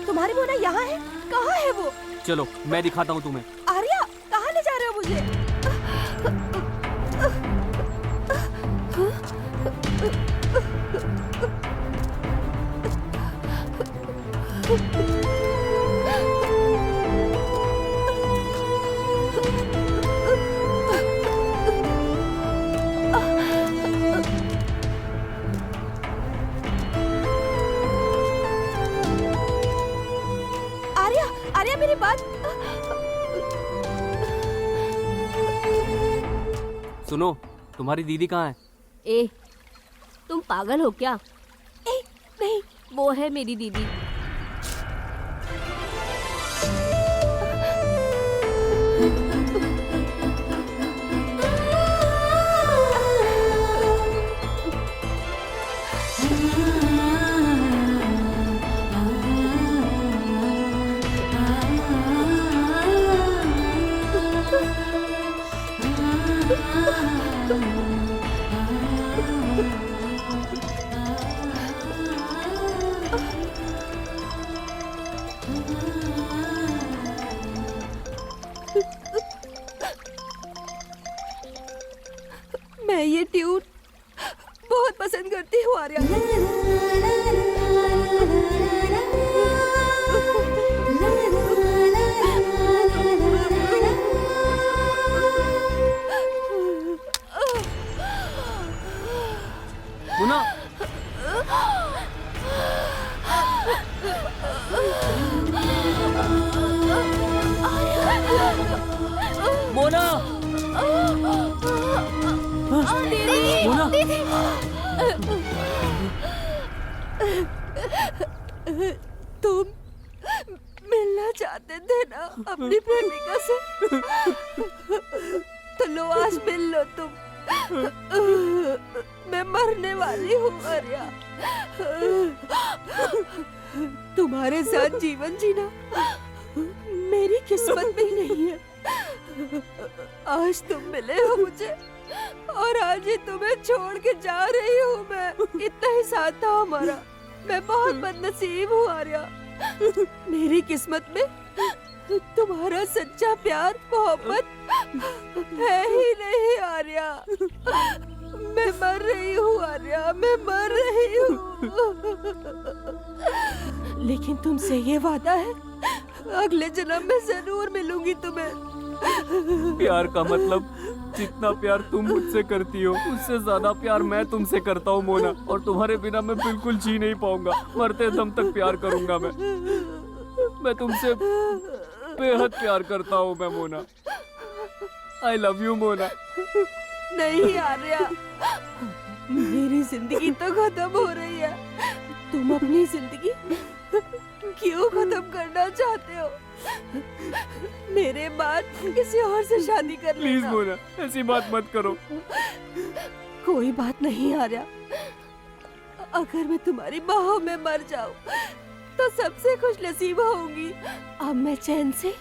तुम्हारी मोना यहाँ है? कहाँ है वो? चलो मैं दिखाता हूँ तुम्हें। आर्या, कहाँ ले जा रहे हो मुझे? आर्या, आर्या मेरी बात। सुनो, तुम्हारी दीदी कहाँ है? ए, तुम पागल हो क्या? नहीं, वो है मेरी दीदी। करती हूँ आर्या। मोना, मोना, मोना, तुम मिलना चाहते थे ना अपनी प्रेमिका से, तो लो आज मिल लो तुम। मैं मरने वाली हूँ आर्या। तुम्हारे साथ जीवन जीना मेरी किस्मत में ही नहीं है। आज तुम मिले हो मुझे और आज ही तुम्हें छोड़ के जा रही हूँ मैं। इतना ही साथ था हमारा। मैं बहुत बदनसीब हूँ आर्या। मेरी किस्मत में तुम्हारा सच्चा प्यार मोहब्बत है ही नहीं आर्या। मैं मर रही हूँ आर्या, मैं मर रही हूँ। लेकिन तुमसे ये वादा है, अगले जन्म में जरूर मिलूंगी तुम्हें। प्यार का मतलब जितना प्यार तुम मुझसे करती हो उससे ज्यादा प्यार मैं तुमसे करता हूँ मोना, और तुम्हारे बिना मैं बिल्कुल जी नहीं पाऊंगा। मरते दम तक प्यार करूंगा मैं तुमसे बेहद प्यार करता हूँ मैं मोना। आई लव यू मोना। नहीं आर्या, मेरी जिंदगी तो खत्म हो रही है। तुम अपनी जिंदगी क्यों खत्म करना चाहते हो? मेरे बाद किसी और से शादी कर लेना। प्लीज मोना, ऐसी बात मत करो। कोई बात नहीं आर्या, अगर मैं तुम्हारी बाहों में मर जाऊं तो सबसे खुश नसीब होंगी। अब मैं चैन से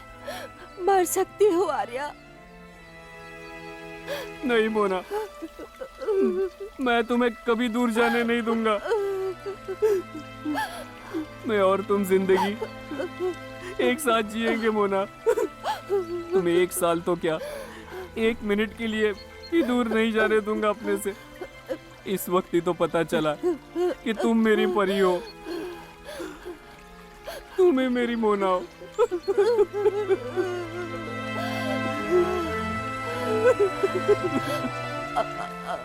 मर सकती हूँ आर्या। नहीं मोना, मैं तुम्हें कभी दूर जाने नहीं दूंगा। मैं और तुम जिंदगी एक साथ जिएंगे मोना। तुम्हें 1 साल तो क्या, 1 मिनट के लिए ही दूर नहीं जाने दूंगा अपने से। इस वक्त ही तो पता चला कि तुम मेरी परी हो, तुम्हें मेरी मोना हो।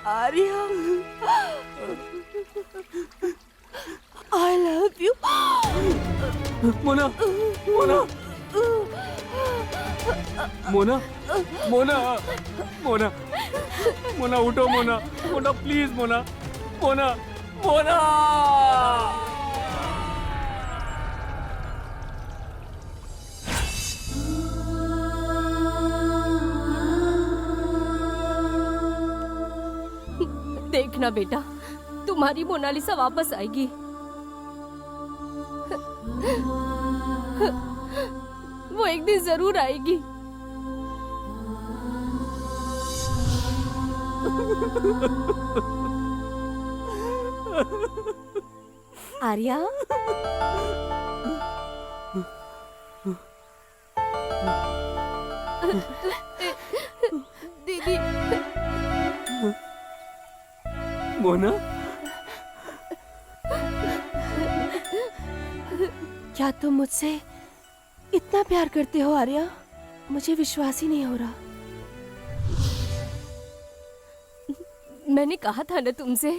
Arya, I love you. Mona, Mona, Mona, Mona, Mona, Mona उठो मोना, मोना प्लीज मोना, मोना, मोना। देखना बेटा, तुम्हारी मोनालिसा वापस आएगी। वो एक दिन जरूर आएगी। आर्या, दीदी। मोना, क्या तुम मुझसे इतना प्यार करते हो आर्या? मुझे विश्वास ही नहीं हो रहा। मैंने कहा था ना तुमसे।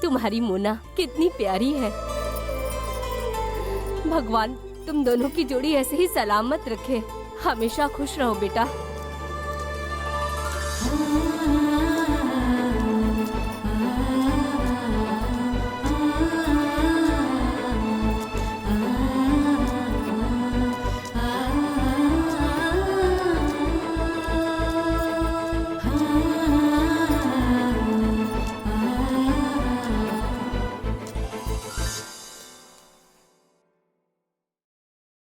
तुम्हारी मोना कितनी प्यारी है। भगवान तुम दोनों की जोड़ी ऐसे ही सलामत रखे। हमेशा खुश रहो बेटा।